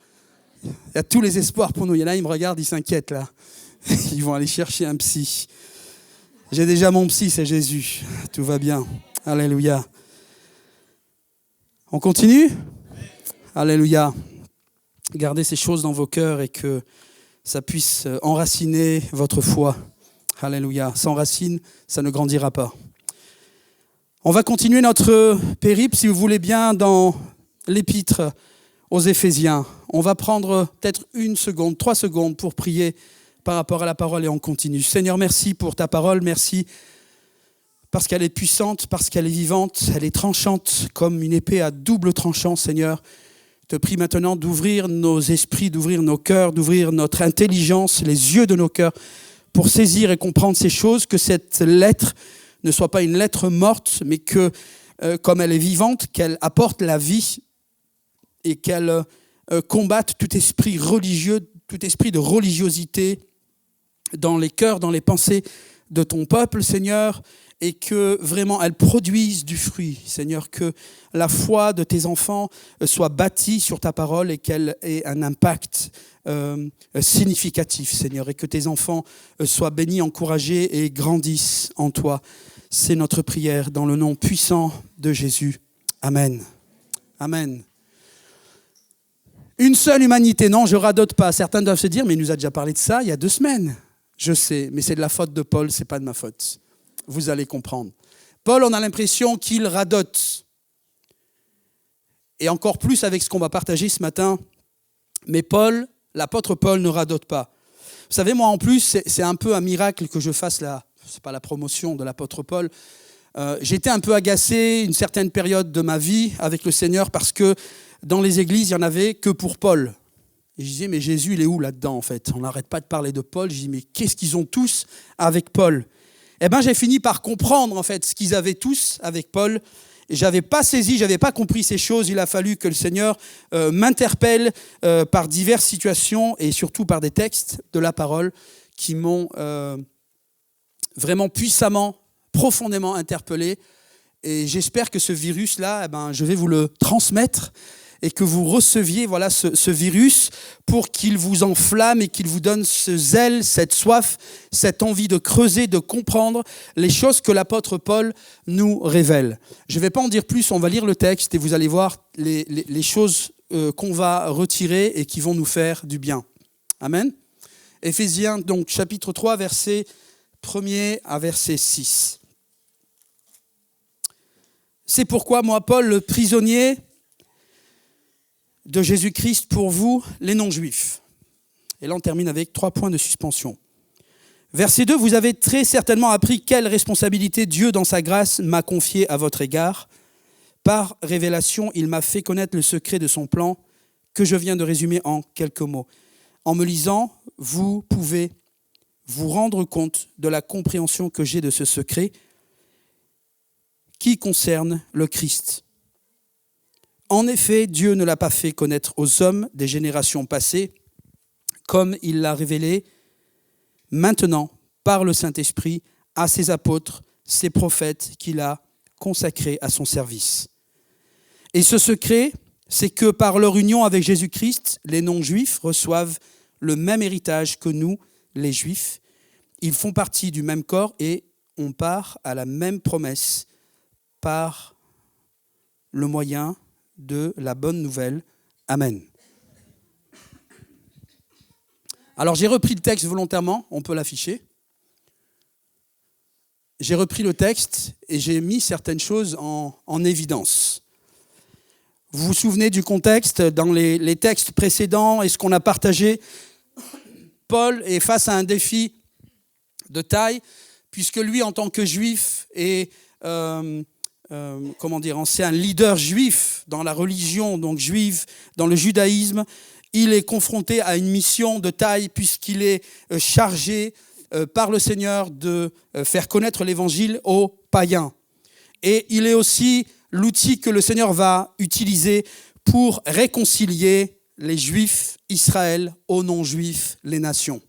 Il y a tous les espoirs pour nous. Il y en a, ils me regardent, ils s'inquiètent là. Ils vont aller chercher un psy. J'ai déjà mon psy, c'est Jésus. Tout va bien. Alléluia. On continue ? Alléluia. Gardez ces choses dans vos cœurs et que ça puisse enraciner votre foi. Alléluia. Sans racine, ça ne grandira pas. On va continuer notre périple, si vous voulez bien, dans l'épître aux Éphésiens. On va prendre peut-être 1 seconde, 3 secondes pour prier par rapport à la parole et on continue. Seigneur, merci pour ta parole, merci parce qu'elle est puissante, parce qu'elle est vivante, elle est tranchante comme une épée à double tranchant, Seigneur. Je te prie maintenant d'ouvrir nos esprits, d'ouvrir nos cœurs, d'ouvrir notre intelligence, les yeux de nos cœurs pour saisir et comprendre ces choses, que cette lettre ne soit pas une lettre morte, mais que, comme elle est vivante, qu'elle apporte la vie et qu'elle combatte tout esprit religieux, tout esprit de religiosité dans les cœurs, dans les pensées de ton peuple, Seigneur, et que vraiment elle produise du fruit, Seigneur, que la foi de tes enfants soit bâtie sur ta parole et qu'elle ait un impact significatif, Seigneur, et que tes enfants soient bénis, encouragés et grandissent en toi. C'est notre prière dans le nom puissant de Jésus. Amen. Amen. Une seule humanité, non, je radote pas. Certains doivent se dire, mais il nous a déjà parlé de ça il y a 2 semaines. Je sais, mais c'est de la faute de Paul, c'est pas de ma faute. Vous allez comprendre. Paul, on a l'impression qu'il radote. Et encore plus avec ce qu'on va partager ce matin. Mais Paul, l'apôtre Paul ne radote pas. Vous savez, moi en plus, c'est un peu un miracle que je fasse c'est pas la promotion de l'apôtre Paul. J'étais un peu agacé une certaine période de ma vie avec le Seigneur parce que dans les églises, il n'y en avait que pour Paul. Et je disais, mais Jésus, il est où là-dedans en fait ? On n'arrête pas de parler de Paul. Je dis, mais qu'est-ce qu'ils ont tous avec Paul ? Eh bien, j'ai fini par comprendre en fait ce qu'ils avaient tous avec Paul. Et je n'avais pas saisi, je n'avais pas compris ces choses. Il a fallu que le Seigneur m'interpelle par diverses situations et surtout par des textes de la parole qui m'ont vraiment puissamment, profondément interpellé. Et j'espère que ce virus-là, je vais vous le transmettre et que vous receviez ce virus pour qu'il vous enflamme et qu'il vous donne ce zèle, cette soif, cette envie de creuser, de comprendre les choses que l'apôtre Paul nous révèle. Je ne vais pas en dire plus, on va lire le texte et vous allez voir les choses qu'on va retirer et qui vont nous faire du bien. Amen. Éphésiens, donc chapitre 3, verset 1er à verset 6. C'est pourquoi moi, Paul, le prisonnier de Jésus-Christ pour vous, les non-juifs. Et là, on termine avec 3 points de suspension. Verset 2, vous avez très certainement appris quelle responsabilité Dieu, dans sa grâce, m'a confiée à votre égard. Par révélation, il m'a fait connaître le secret de son plan que je viens de résumer en quelques mots. En me lisant, vous pouvez vous rendre compte de la compréhension que j'ai de ce secret qui concerne le Christ. En effet, Dieu ne l'a pas fait connaître aux hommes des générations passées, comme il l'a révélé maintenant par le Saint-Esprit à ses apôtres, ses prophètes qu'il a consacrés à son service. Et ce secret, c'est que par leur union avec Jésus-Christ, les non-juifs reçoivent le même héritage que nous, les juifs. Ils font partie du même corps et on part à la même promesse par le moyen de la bonne nouvelle. Amen. Alors j'ai repris le texte volontairement, on peut l'afficher. J'ai repris le texte et j'ai mis certaines choses en évidence. Vous vous souvenez du contexte dans les textes précédents et ce qu'on a partagé. Paul est face à un défi de taille, puisque lui, en tant que juif, est c'est un leader juif dans la religion, donc juive, dans le judaïsme. Il est confronté à une mission de taille puisqu'il est chargé par le Seigneur de faire connaître l'évangile aux païens. Et il est aussi l'outil que le Seigneur va utiliser pour réconcilier les Juifs, Israël, aux non-Juifs, les nations.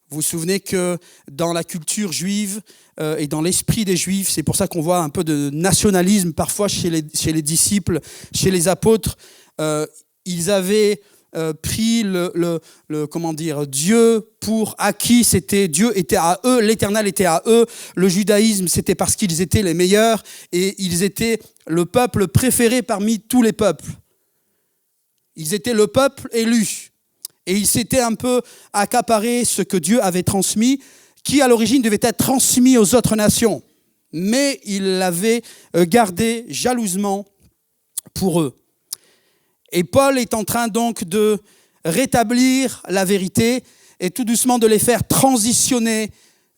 Vous vous souvenez que dans la culture juive et dans l'esprit des Juifs, c'est pour ça qu'on voit un peu de nationalisme parfois chez les disciples, chez les apôtres. Ils avaient pris comment dire, Dieu pour acquis. Dieu était à eux, l'Éternel était à eux. Le judaïsme, c'était parce qu'ils étaient les meilleurs et ils étaient le peuple préféré parmi tous les peuples. Ils étaient le peuple élu. Et ils s'étaient un peu accaparé ce que Dieu avait transmis, qui à l'origine devait être transmis aux autres nations. Mais ils l'avaient gardé jalousement pour eux. Et Paul est en train donc de rétablir la vérité et tout doucement de les faire transitionner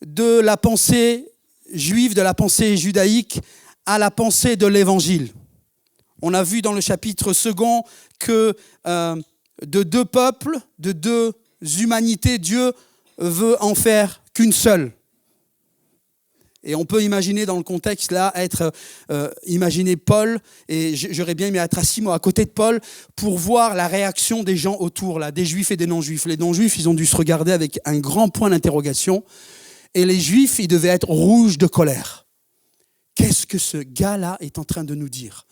de la pensée juive, de la pensée judaïque, à la pensée de l'Évangile. On a vu dans le chapitre 2 que de deux peuples, de deux humanités, Dieu veut en faire qu'une seule. Et on peut imaginer dans le contexte là, imaginer Paul, et j'aurais bien aimé être assis moi à côté de Paul pour voir la réaction des gens autour, là, des juifs et des non-juifs. Les non-juifs, ils ont dû se regarder avec un grand point d'interrogation, et les juifs, ils devaient être rouges de colère. Qu'est-ce que ce gars-là est en train de nous dire ?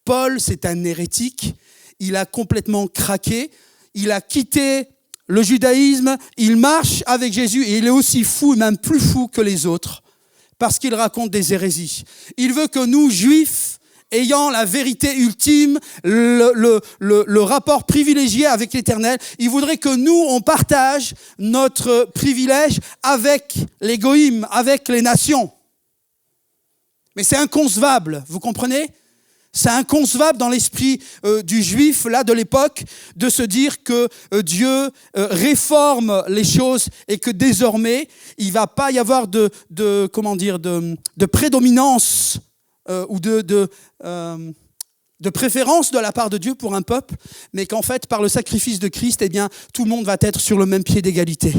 Paul, c'est un hérétique, il a complètement craqué, il a quitté le judaïsme, il marche avec Jésus, et il est aussi fou, même plus fou que les autres, parce qu'il raconte des hérésies. Il veut que nous, juifs, ayant la vérité ultime, le rapport privilégié avec l'Éternel, il voudrait que nous, on partage notre privilège avec les goïms, avec les nations. Mais c'est inconcevable, vous comprenez ? C'est inconcevable dans l'esprit du juif là de l'époque de se dire que Dieu réforme les choses et que désormais il ne va pas y avoir de prédominance ou de préférence de la part de Dieu pour un peuple, mais qu'en fait par le sacrifice de Christ, eh bien tout le monde va être sur le même pied d'égalité.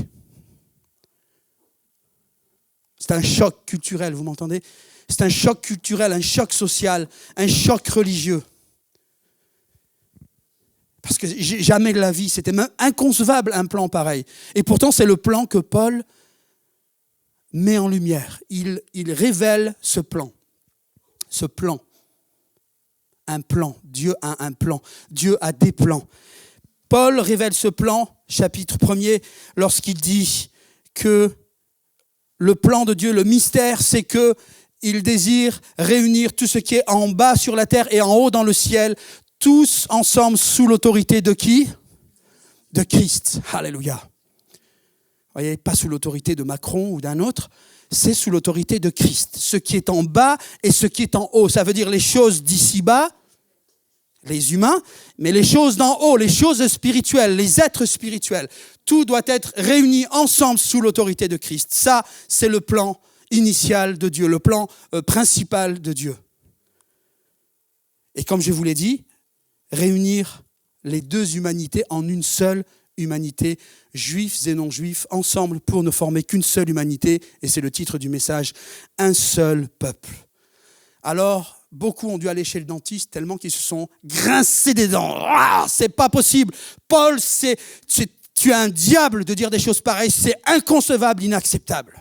C'est un choc culturel, vous m'entendez ? C'est un choc culturel, un choc social, un choc religieux. Parce que jamais de la vie, c'était même inconcevable un plan pareil. Et pourtant, c'est le plan que Paul met en lumière. Il révèle ce plan. Ce plan. Un plan. Dieu a un plan. Dieu a des plans. Paul révèle ce plan, chapitre 1er, lorsqu'il dit que le plan de Dieu, le mystère, c'est que il désire réunir tout ce qui est en bas sur la terre et en haut dans le ciel, tous ensemble sous l'autorité de qui ? De Christ. Alléluia. Vous voyez, pas sous l'autorité de Macron ou d'un autre, c'est sous l'autorité de Christ. Ce qui est en bas et ce qui est en haut. Ça veut dire les choses d'ici-bas, les humains, mais les choses d'en haut, les choses spirituelles, les êtres spirituels. Tout doit être réuni ensemble sous l'autorité de Christ. Ça, c'est le plan initial de Dieu, le plan principal de Dieu. Et comme je vous l'ai dit, réunir les deux humanités en une seule humanité, juifs et non-juifs, ensemble pour ne former qu'une seule humanité, et c'est le titre du message, un seul peuple. Alors, beaucoup ont dû aller chez le dentiste tellement qu'ils se sont grincés des dents. Ah, c'est pas possible. Paul, tu es un diable de dire des choses pareilles, c'est inconcevable, inacceptable.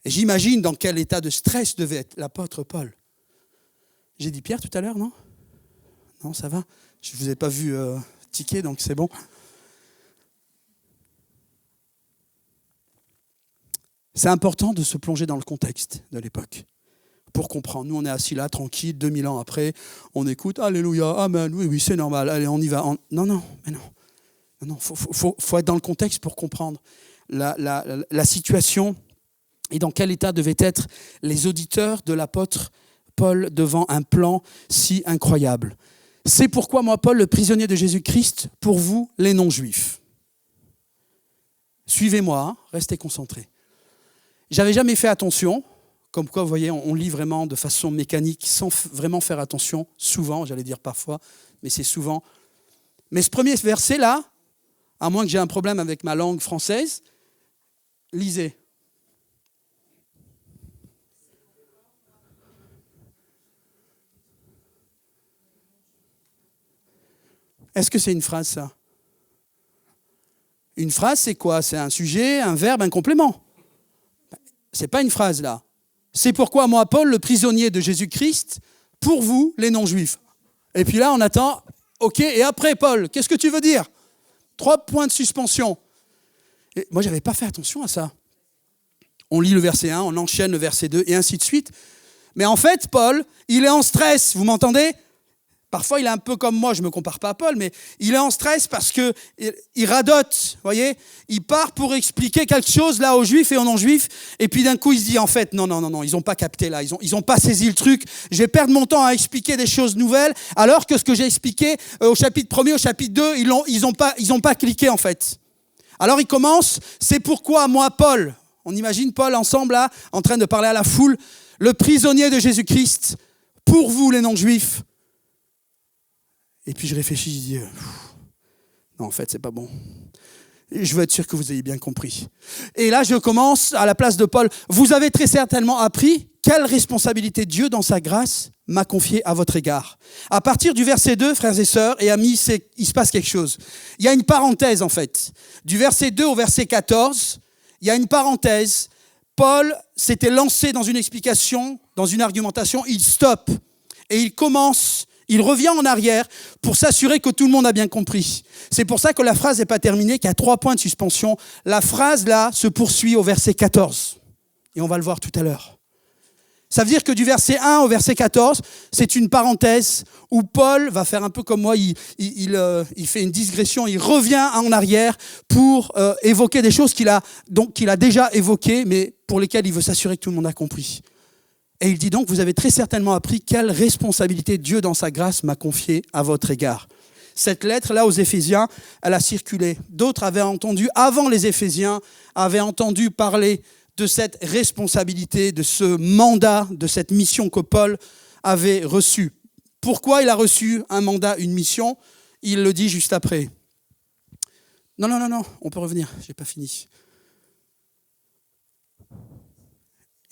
Et j'imagine dans quel état de stress devait être l'apôtre Paul. J'ai dit Pierre tout à l'heure, non ? Non, ça va ? Je ne vous ai pas vu tiquer, donc c'est bon. C'est important de se plonger dans le contexte de l'époque pour comprendre. Nous, on est assis là, tranquille, 2000 ans après, on écoute, alléluia, amen, oui, c'est normal, allez, on y va. Non, faut être dans le contexte pour comprendre la situation. Et dans quel état devaient être les auditeurs de l'apôtre Paul devant un plan si incroyable. C'est pourquoi moi, Paul, le prisonnier de Jésus-Christ, pour vous, les non-juifs. Suivez-moi, restez concentrés. J'avais jamais fait attention, comme quoi, vous voyez, on lit vraiment de façon mécanique, sans vraiment faire attention, souvent, j'allais dire parfois, mais c'est souvent. Mais ce premier verset-là, à moins que j'ai un problème avec ma langue française, lisez. Est-ce que c'est une phrase, ça ? Une phrase, c'est quoi ? C'est un sujet, un verbe, un complément. C'est pas une phrase, là. C'est pourquoi moi, Paul, le prisonnier de Jésus-Christ, pour vous, les non-juifs. Et puis là, on attend, Ok, et après, Paul, qu'est-ce que tu veux dire ? 3 points de suspension. Et moi, je n'avais pas fait attention à ça. On lit le verset 1, on enchaîne le verset 2, et ainsi de suite. Mais en fait, Paul, il est en stress, vous m'entendez ? Parfois, il est un peu comme moi, je ne me compare pas à Paul, mais il est en stress parce qu'il radote, vous voyez ? Il part pour expliquer quelque chose là aux Juifs et aux non-Juifs, et puis d'un coup, il se dit, en fait, non, ils n'ont pas capté là, ils n'ont pas saisi le truc, je vais perdre mon temps à expliquer des choses nouvelles, alors que ce que j'ai expliqué au chapitre 1er, au chapitre 2, ils n'ont pas cliqué en fait. Alors il commence, c'est pourquoi moi, Paul, on imagine Paul ensemble là, en train de parler à la foule, le prisonnier de Jésus-Christ, pour vous les non-Juifs. Et puis je réfléchis, je dis, non en fait c'est pas bon. Je veux être sûr que vous ayez bien compris. Et là je commence à la place de Paul, vous avez très certainement appris quelle responsabilité Dieu dans sa grâce m'a confiée à votre égard. À partir du verset 2, frères et sœurs et amis, il se passe quelque chose. Il y a une parenthèse en fait. Du verset 2 au verset 14, il y a une parenthèse. Paul s'était lancé dans une explication, dans une argumentation, il stoppe et il commence. Il revient en arrière pour s'assurer que tout le monde a bien compris. C'est pour ça que la phrase n'est pas terminée, qu'il y a 3 points de suspension. La phrase, là, se poursuit au verset 14. Et on va le voir tout à l'heure. Ça veut dire que du verset 1 au verset 14, c'est une parenthèse où Paul va faire un peu comme moi, il fait une digression, il revient en arrière pour évoquer des choses qu'il a déjà évoquées, mais pour lesquelles il veut s'assurer que tout le monde a compris. Et il dit donc, vous avez très certainement appris quelle responsabilité Dieu dans sa grâce m'a confiée à votre égard. Cette lettre-là aux Éphésiens, elle a circulé. D'autres avaient entendu, avant les Éphésiens, avaient entendu parler de cette responsabilité, de ce mandat, de cette mission que Paul avait reçue. Pourquoi il a reçu un mandat, une mission ? Il le dit juste après. Non, on peut revenir, je n'ai pas fini.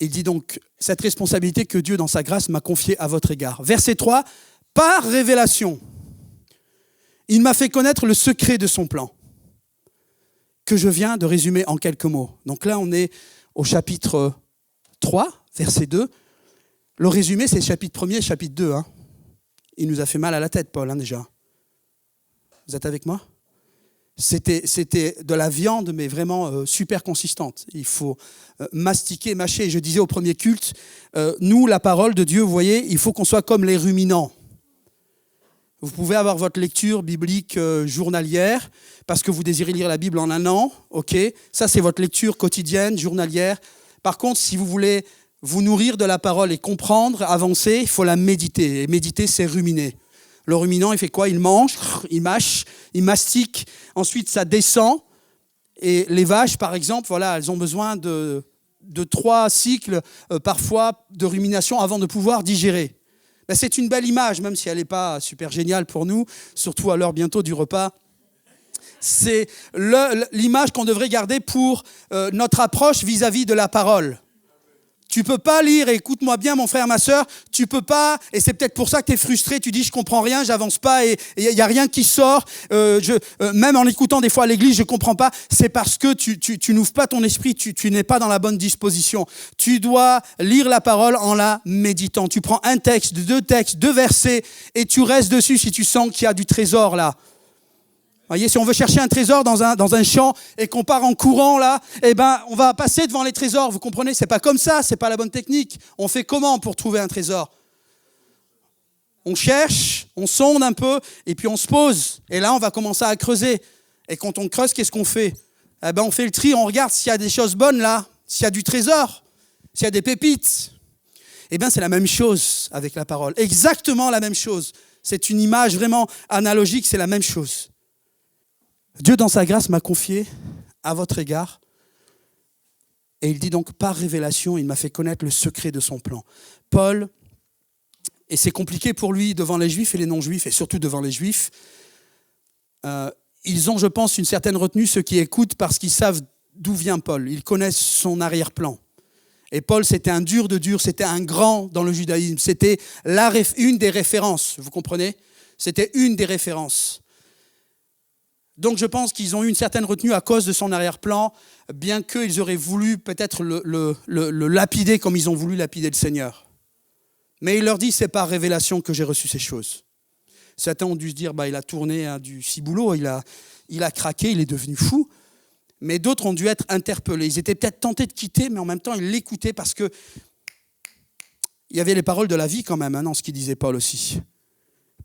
Il dit donc, cette responsabilité que Dieu, dans sa grâce, m'a confiée à votre égard. Verset 3, par révélation, il m'a fait connaître le secret de son plan, que je viens de résumer en quelques mots. Donc là, on est au chapitre 3, verset 2. Le résumé, c'est le chapitre 1er et chapitre 2. Hein. Il nous a fait mal à la tête, Paul, déjà. Vous êtes avec moi ? C'était de la viande, mais vraiment super consistante. Il faut mastiquer, mâcher. Je disais au premier culte, nous, la parole de Dieu, vous voyez, il faut qu'on soit comme les ruminants. Vous pouvez avoir votre lecture biblique journalière, parce que vous désirez lire la Bible en un an, ok ? Ça, c'est votre lecture quotidienne, journalière. Par contre, si vous voulez vous nourrir de la parole et comprendre, avancer, il faut la méditer. Et méditer, c'est ruminer. Le ruminant, il fait quoi ? Il mange, il mâche, il mastique. Ensuite, ça descend. Et les vaches, par exemple, voilà, elles ont besoin de 3 cycles, parfois, de rumination avant de pouvoir digérer. Ben, c'est une belle image, même si elle n'est pas super géniale pour nous, surtout à l'heure bientôt du repas. C'est l'image qu'on devrait garder pour notre approche vis-à-vis de la parole. Tu ne peux pas lire, et écoute-moi bien mon frère, ma sœur, tu ne peux pas, et c'est peut-être pour ça que tu es frustré, tu dis je ne comprends rien, j'avance pas, et il n'y a rien qui sort, même en écoutant des fois à l'église, je ne comprends pas, c'est parce que tu n'ouvres pas ton esprit, tu n'es pas dans la bonne disposition. Tu dois lire la parole en la méditant. Tu prends un texte, 2 textes, 2 versets, et tu restes dessus si tu sens qu'il y a du trésor là. Voyez, si on veut chercher un trésor dans un champ et qu'on part en courant là, eh ben, on va passer devant les trésors. Vous comprenez ? C'est pas comme ça, c'est pas la bonne technique. On fait comment pour trouver un trésor ? On cherche, on sonde un peu et puis on se pose. Et là, on va commencer à creuser. Et quand on creuse, qu'est-ce qu'on fait ? Eh ben, on fait le tri, on regarde s'il y a des choses bonnes là, s'il y a du trésor, s'il y a des pépites. Eh bien, c'est la même chose avec la parole. Exactement la même chose. C'est une image vraiment analogique, c'est la même chose. Dieu, dans sa grâce, m'a confié à votre égard. Et il dit donc, par révélation, il m'a fait connaître le secret de son plan. Paul, et c'est compliqué pour lui devant les Juifs et les non-Juifs, et surtout devant les Juifs, ils ont, je pense, une certaine retenue, ceux qui écoutent, parce qu'ils savent d'où vient Paul. Ils connaissent son arrière-plan. Et Paul, c'était un dur de dur, c'était un grand dans le judaïsme. C'était une des références, vous comprenez ? C'était une des références. Donc je pense qu'ils ont eu une certaine retenue à cause de son arrière-plan, bien qu'ils auraient voulu peut-être le lapider comme ils ont voulu lapider le Seigneur. Mais il leur dit, c'est par révélation que j'ai reçu ces choses. Certains ont dû se dire, il a tourné du ciboulot, il a craqué, il est devenu fou. Mais d'autres ont dû être interpellés. Ils étaient peut-être tentés de quitter, mais en même temps, ils l'écoutaient parce que il y avait les paroles de la vie quand même, dans ce qu'il disait Paul aussi.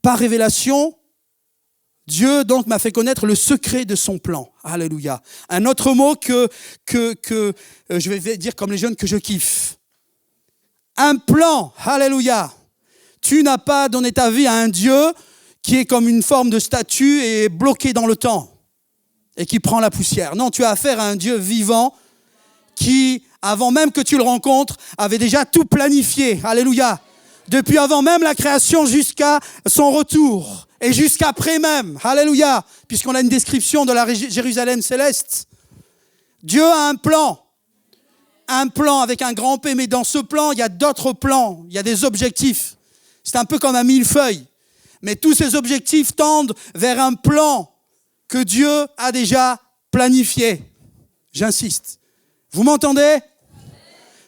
Par révélation, Dieu donc m'a fait connaître le secret de son plan. Alléluia. Un autre mot que je vais dire comme les jeunes que je kiffe. Un plan. Alléluia. Tu n'as pas donné ta vie à un Dieu qui est comme une forme de statue et bloqué dans le temps et qui prend la poussière. Non, tu as affaire à un Dieu vivant qui, avant même que tu le rencontres, avait déjà tout planifié. Alléluia. Depuis avant même la création jusqu'à son retour et jusqu'après même. Alléluia. Puisqu'on a une description de la Jérusalem céleste. Dieu a un plan. Un plan avec un grand P, mais dans ce plan, il y a d'autres plans. Il y a des objectifs. C'est un peu comme un millefeuille. Mais tous ces objectifs tendent vers un plan que Dieu a déjà planifié. J'insiste. Vous m'entendez?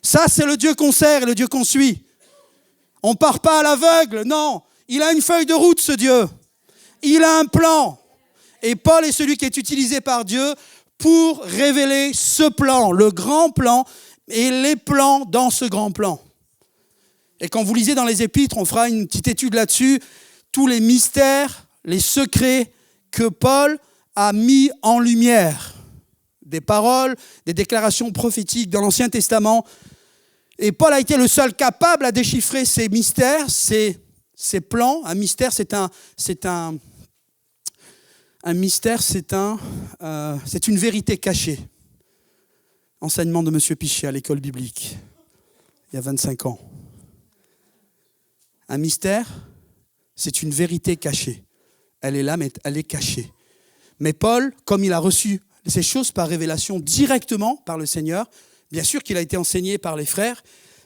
Ça, c'est le Dieu qu'on sert et le Dieu qu'on suit. On ne part pas à l'aveugle, non. Il a une feuille de route, ce Dieu. Il a un plan. Et Paul est celui qui est utilisé par Dieu pour révéler ce plan, le grand plan et les plans dans ce grand plan. Et quand vous lisez dans les Épîtres, on fera une petite étude là-dessus, tous les mystères, les secrets que Paul a mis en lumière. Des paroles, des déclarations prophétiques dans l'Ancien Testament. Et Paul a été le seul capable à déchiffrer ces mystères, ces plans. Un mystère, c'est une vérité cachée. Enseignement de M. Pichet à l'école biblique, il y a 25 ans. Un mystère, c'est une vérité cachée. Elle est là, mais elle est cachée. Mais Paul, comme il a reçu ces choses par révélation directement par le Seigneur, bien sûr qu'il a été enseigné par les frères,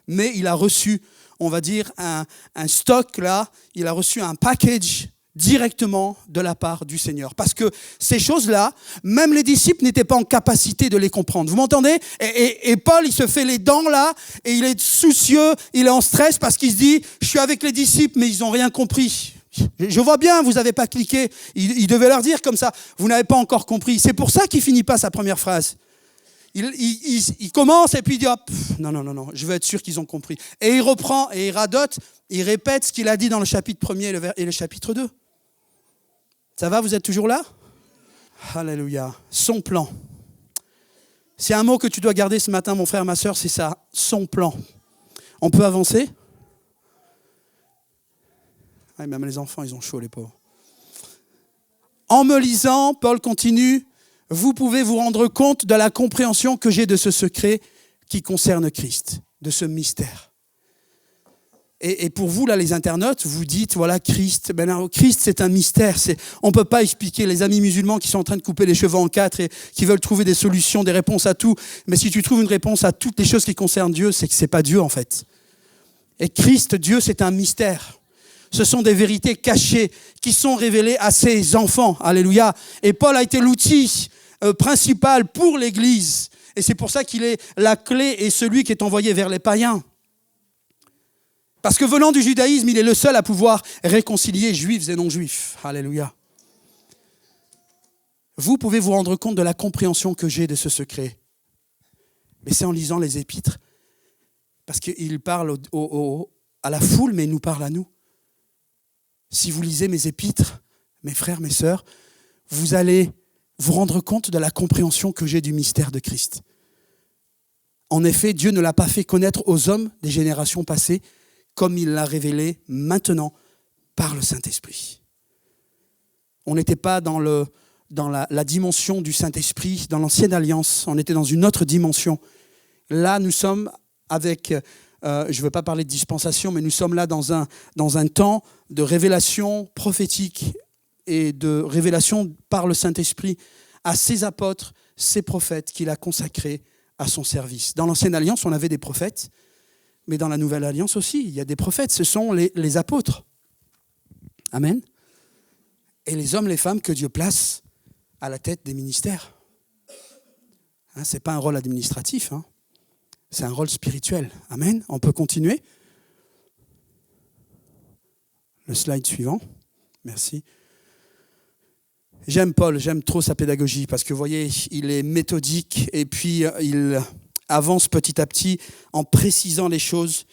mais il a reçu, on va dire, un stock là, il a reçu un package directement de la part du Seigneur. Parce que ces choses-là, même les disciples n'étaient pas en capacité de les comprendre. Vous m'entendez ? Et Paul, il se fait les dents là, et il est soucieux, il est en stress parce qu'il se dit, je suis avec les disciples, mais ils n'ont rien compris. Je vois bien, vous n'avez pas cliqué. Il devait leur dire comme ça, vous n'avez pas encore compris. C'est pour ça qu'il ne finit pas sa première phrase. Il commence et puis il dit, non, je veux être sûr qu'ils ont compris. Et il reprend et il radote, il répète ce qu'il a dit dans le chapitre 1er et le chapitre 2. Ça va, vous êtes toujours là ? Alléluia. Son plan. C'est un mot que tu dois garder ce matin, mon frère, ma sœur, c'est ça, son plan. On peut avancer ? Ah, même les enfants, ils ont chaud, les pauvres. En me lisant, Paul continue, vous pouvez vous rendre compte de la compréhension que j'ai de ce secret qui concerne Christ, de ce mystère. Et pour vous, là, les internautes, vous dites, voilà, Christ, Christ, c'est un mystère. On ne peut pas expliquer les amis musulmans qui sont en train de couper les cheveux en quatre et qui veulent trouver des solutions, des réponses à tout. Mais si tu trouves une réponse à toutes les choses qui concernent Dieu, c'est que ce n'est pas Dieu, en fait. Et Christ, Dieu, c'est un mystère. Ce sont des vérités cachées qui sont révélées à ses enfants. Alléluia. Et Paul a été l'outil principal pour l'Église. Et c'est pour ça qu'il est la clé et celui qui est envoyé vers les païens. Parce que venant du judaïsme, il est le seul à pouvoir réconcilier juifs et non-juifs. Alléluia. Vous pouvez vous rendre compte de la compréhension que j'ai de ce secret. Mais c'est en lisant les épîtres. Parce qu'il parle à la foule, mais il nous parle à nous. Si vous lisez mes épîtres, mes frères, mes sœurs, vous allez vous rendre compte de la compréhension que j'ai du mystère de Christ. En effet, Dieu ne l'a pas fait connaître aux hommes des générations passées, comme il l'a révélé maintenant par le Saint-Esprit. On n'était pas dans la dimension du Saint-Esprit, dans l'ancienne alliance, on était dans une autre dimension. Là, nous sommes avec, je ne veux pas parler de dispensation, mais nous sommes là dans un temps de révélation prophétique et de révélation par le Saint-Esprit à ses apôtres, ses prophètes qu'il a consacrés à son service. Dans l'ancienne alliance, on avait des prophètes, mais dans la nouvelle alliance aussi, il y a des prophètes, ce sont les apôtres. Amen. Et les hommes, les femmes que Dieu place à la tête des ministères. Ce n'est pas un rôle administratif, c'est un rôle spirituel. Amen. On peut continuer. Le slide suivant. Merci. J'aime Paul, j'aime trop sa pédagogie parce que vous voyez, il est méthodique et puis il avance petit à petit en précisant les choses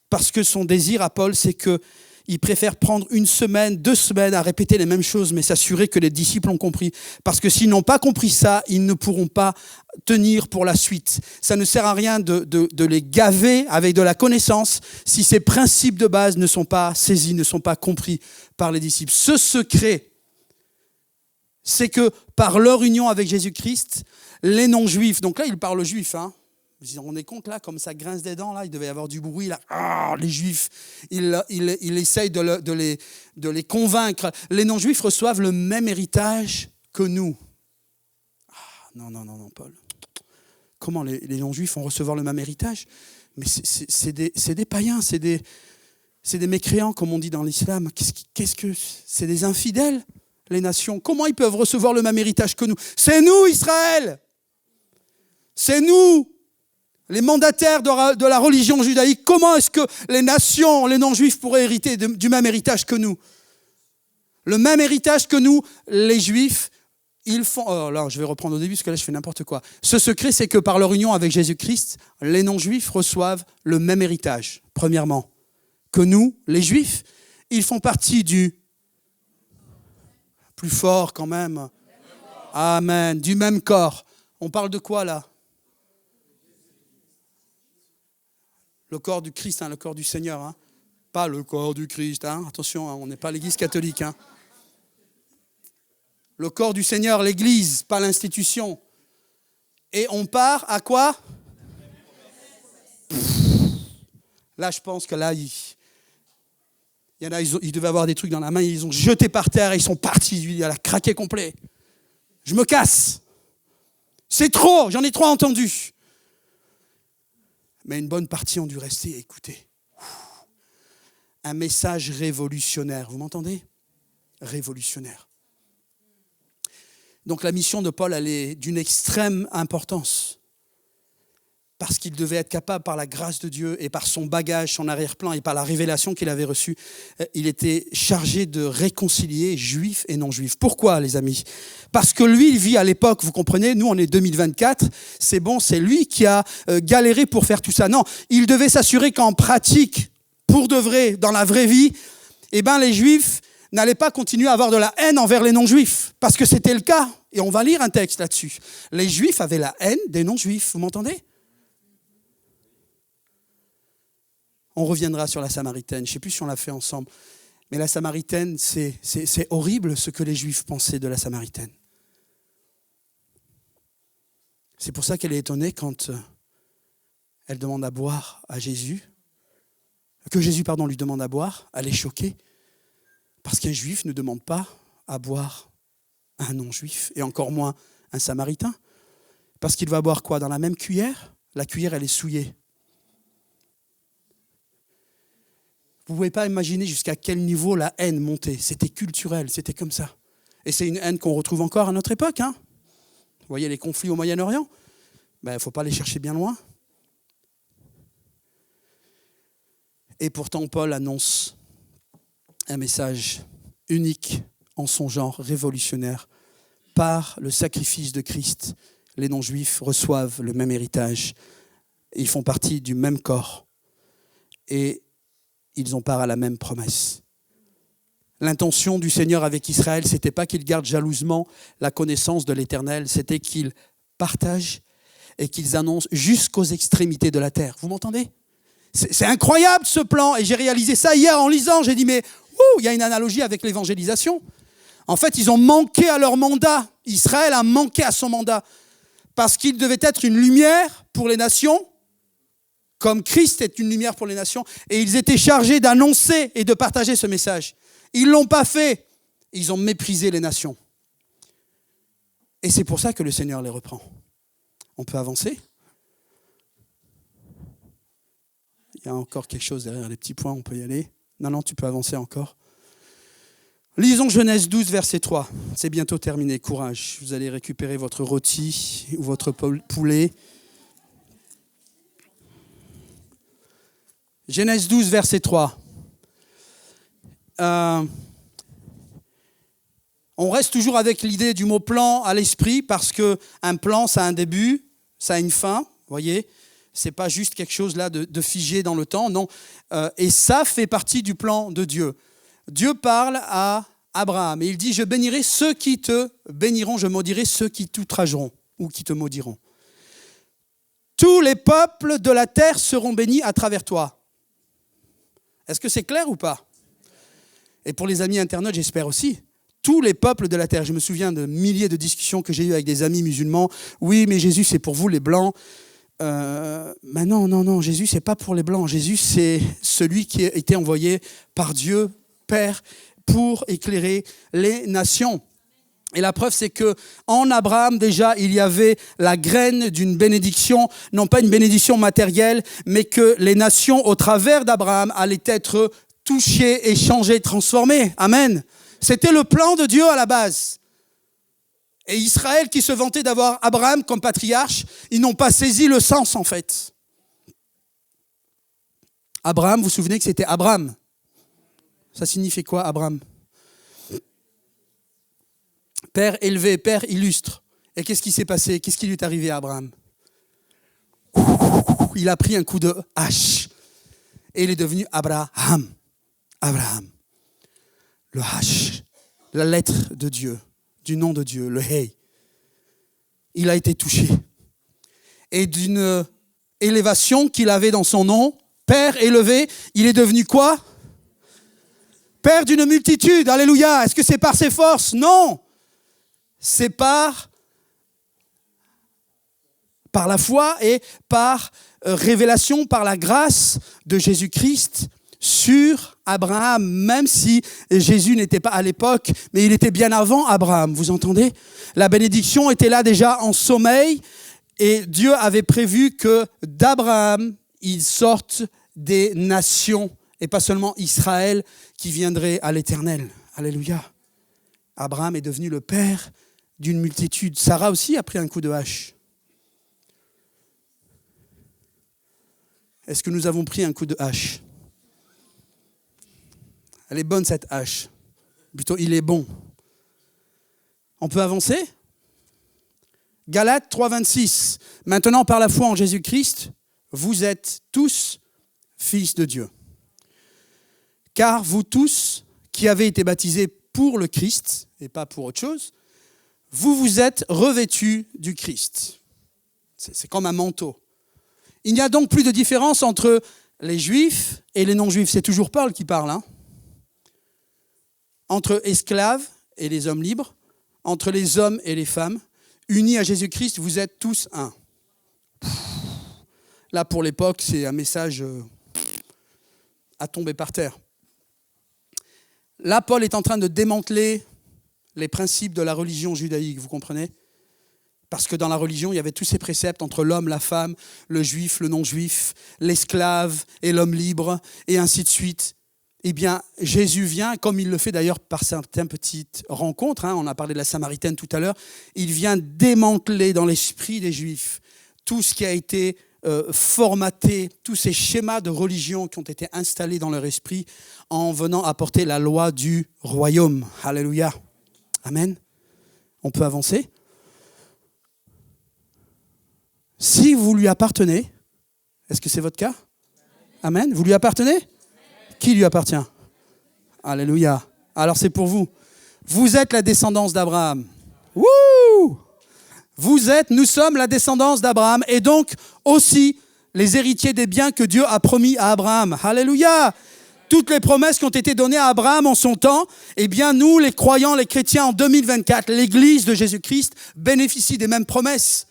parce que son désir à Paul, c'est qu'il préfère prendre 1 semaine, 2 semaines à répéter les mêmes choses mais s'assurer que les disciples ont compris. Parce que s'ils n'ont pas compris ça, ils ne pourront pas tenir pour la suite. Ça ne sert à rien de les gaver avec de la connaissance si ces principes de base ne sont pas saisis, ne sont pas compris par les disciples. Ce secret, c'est que par leur union avec Jésus-Christ, les non-juifs, donc là il parle aux juifs, vous vous rendez compte là, comme ça grince des dents, là, il devait y avoir du bruit, là, les juifs, il essaye de les convaincre. Les non-juifs reçoivent le même héritage que nous. Non, Paul. Comment les non-juifs vont recevoir le même héritage? Mais c'est des païens, c'est des mécréants, comme on dit dans l'islam. C'est des infidèles, les nations. Comment ils peuvent recevoir le même héritage que nous? C'est nous, Israël. C'est nous, les mandataires de la religion judaïque. Comment est-ce que les nations, les non-juifs pourraient hériter du même héritage que nous? Le même héritage que nous, les juifs, ils font... Oh là, je vais reprendre au début parce que là, je fais n'importe quoi. Ce secret, c'est que par leur union avec Jésus-Christ, les non-juifs reçoivent le même héritage, premièrement, que nous, les juifs. Ils font partie du... Plus fort quand même. Amen. Du même corps. On parle de quoi là? Le corps du Christ, le corps du Seigneur. Pas le corps du Christ. Attention, on n'est pas l'église catholique. Le corps du Seigneur, l'église, pas l'institution. Et on part à quoi? Là, je pense que là, il y en a, ils devaient avoir des trucs dans la main, ils ont jeté par terre et ils sont partis. Il a craqué complet. Je me casse. C'est trop, j'en ai trop entendu. Mais une bonne partie ont dû rester et écouter. Un message révolutionnaire, vous m'entendez? Révolutionnaire. Donc la mission de Paul, elle est d'une extrême importance. Parce qu'il devait être capable, par la grâce de Dieu et par son bagage, son arrière-plan et par la révélation qu'il avait reçue, il était chargé de réconcilier juifs et non-juifs. Pourquoi, les amis? Parce que lui, il vit à l'époque, vous comprenez, nous on est 2024, c'est bon, c'est lui qui a galéré pour faire tout ça. Non, il devait s'assurer qu'en pratique, pour de vrai, dans la vraie vie, les juifs n'allaient pas continuer à avoir de la haine envers les non-juifs. Parce que c'était le cas. Et on va lire un texte là-dessus. Les juifs avaient la haine des non-juifs, vous m'entendez? On reviendra sur la Samaritaine. Je ne sais plus si on l'a fait ensemble. Mais la Samaritaine, c'est horrible ce que les Juifs pensaient de la Samaritaine. C'est pour ça qu'elle est étonnée quand elle demande à boire à Jésus. Que Jésus, lui demande à boire. Elle est choquée. Parce qu'un Juif ne demande pas à boire à un non-Juif. Et encore moins un Samaritain. Parce qu'il va boire quoi? Dans la même cuillère? La cuillère, elle est souillée. Vous ne pouvez pas imaginer jusqu'à quel niveau la haine montait. C'était culturel, c'était comme ça. Et c'est une haine qu'on retrouve encore à notre époque. Vous voyez les conflits au Moyen-Orient? Il ne faut pas les chercher bien loin. Et pourtant, Paul annonce un message unique en son genre, révolutionnaire. Par le sacrifice de Christ, les non-juifs reçoivent le même héritage. Ils font partie du même corps. Et ils ont part à la même promesse. L'intention du Seigneur avec Israël, ce n'était pas qu'il garde jalousement la connaissance de l'Éternel, c'était qu'ils partagent et qu'ils annoncent jusqu'aux extrémités de la terre. Vous m'entendez? C'est incroyable ce plan, et j'ai réalisé ça hier en lisant, j'ai dit mais il y a une analogie avec l'évangélisation. En fait, ils ont manqué à leur mandat. Israël a manqué à son mandat parce qu'il devait être une lumière pour les nations, comme Christ est une lumière pour les nations, et ils étaient chargés d'annoncer et de partager ce message. Ils ne l'ont pas fait. Ils ont méprisé les nations. Et c'est pour ça que le Seigneur les reprend. On peut avancer? Il y a encore quelque chose derrière les petits points, on peut y aller. Non, tu peux avancer encore. Lisons Genèse 12, verset 3. C'est bientôt terminé, courage. Vous allez récupérer votre rôti ou votre poulet. Genèse 12, verset 3. On reste toujours avec l'idée du mot plan à l'esprit parce qu'un plan, ça a un début, ça a une fin, vous voyez. C'est pas juste quelque chose là de figé dans le temps, non. Et ça fait partie du plan de Dieu. Dieu parle à Abraham et il dit « Je bénirai ceux qui te béniront, je maudirai ceux qui t'outrageront ou qui te maudiront. Tous les peuples de la terre seront bénis à travers toi. » Est-ce que c'est clair ou pas? Et pour les amis internautes, j'espère aussi. Tous les peuples de la terre. Je me souviens de milliers de discussions que j'ai eues avec des amis musulmans. Oui, mais Jésus, c'est pour vous les blancs. Mais non, Jésus, c'est pas pour les blancs. Jésus, c'est celui qui a été envoyé par Dieu, Père, pour éclairer les nations. Et la preuve, c'est que en Abraham, déjà, il y avait la graine d'une bénédiction, non pas une bénédiction matérielle, mais que les nations, au travers d'Abraham, allaient être touchées et changées, transformées. Amen. C'était le plan de Dieu à la base. Et Israël, qui se vantait d'avoir Abraham comme patriarche, ils n'ont pas saisi le sens, en fait. Abraham, vous vous souvenez que c'était Abraham. Ça signifie quoi, Abraham? Père élevé, père illustre. Et qu'est-ce qui s'est passé? Qu'est-ce qui lui est arrivé à Abraham? Il a pris un coup de hache. Et il est devenu Abraham. Abraham. Le H, la lettre de Dieu, du nom de Dieu, le Hey. Il a été touché. Et d'une élévation qu'il avait dans son nom, Père élevé, il est devenu quoi? Père d'une multitude, alléluia. Est-ce que c'est par ses forces? Non. C'est par la foi et par révélation, par la grâce de Jésus-Christ sur Abraham, même si Jésus n'était pas à l'époque, mais il était bien avant Abraham, vous entendez? La bénédiction était là déjà en sommeil et Dieu avait prévu que d'Abraham, il sorte des nations et pas seulement Israël qui viendrait à l'Éternel. Alléluia. Abraham est devenu le père d'une multitude. Sarah aussi a pris un coup de hache. Est-ce que nous avons pris un coup de hache? Elle est bonne cette hache. Plutôt, il est bon. On peut avancer? Galates 3,26. Maintenant, par la foi en Jésus-Christ, vous êtes tous fils de Dieu. Car vous tous qui avez été baptisés pour le Christ, et pas pour autre chose, vous vous êtes revêtus du Christ. C'est comme un manteau. Il n'y a donc plus de différence entre les Juifs et les non-Juifs. C'est toujours Paul qui parle, hein. Entre esclaves et les hommes libres, entre les hommes et les femmes, unis à Jésus-Christ, vous êtes tous un. Là, pour l'époque, c'est un message à tomber par terre. Là, Paul est en train de démanteler les principes de la religion judaïque, vous comprenez? Parce que dans la religion, il y avait tous ces préceptes entre l'homme, la femme, le juif, le non-juif, l'esclave et l'homme libre, et ainsi de suite. Eh bien, Jésus vient, comme il le fait d'ailleurs par certaines petites rencontres, hein, on a parlé de la Samaritaine tout à l'heure, il vient démanteler dans l'esprit des Juifs tout ce qui a été formaté, tous ces schémas de religion qui ont été installés dans leur esprit en venant apporter la loi du royaume. Alléluia. Amen. On peut avancer. Si vous lui appartenez, est-ce que c'est votre cas? Amen. Vous lui appartenez? Qui lui appartient? Alléluia. Alors c'est pour vous. Vous êtes la descendance d'Abraham. Wouh! Nous sommes la descendance d'Abraham et donc aussi les héritiers des biens que Dieu a promis à Abraham. Alléluia! Toutes les promesses qui ont été données à Abraham en son temps, eh bien nous, les croyants, les chrétiens en 2024, l'Église de Jésus-Christ bénéficie des mêmes promesses.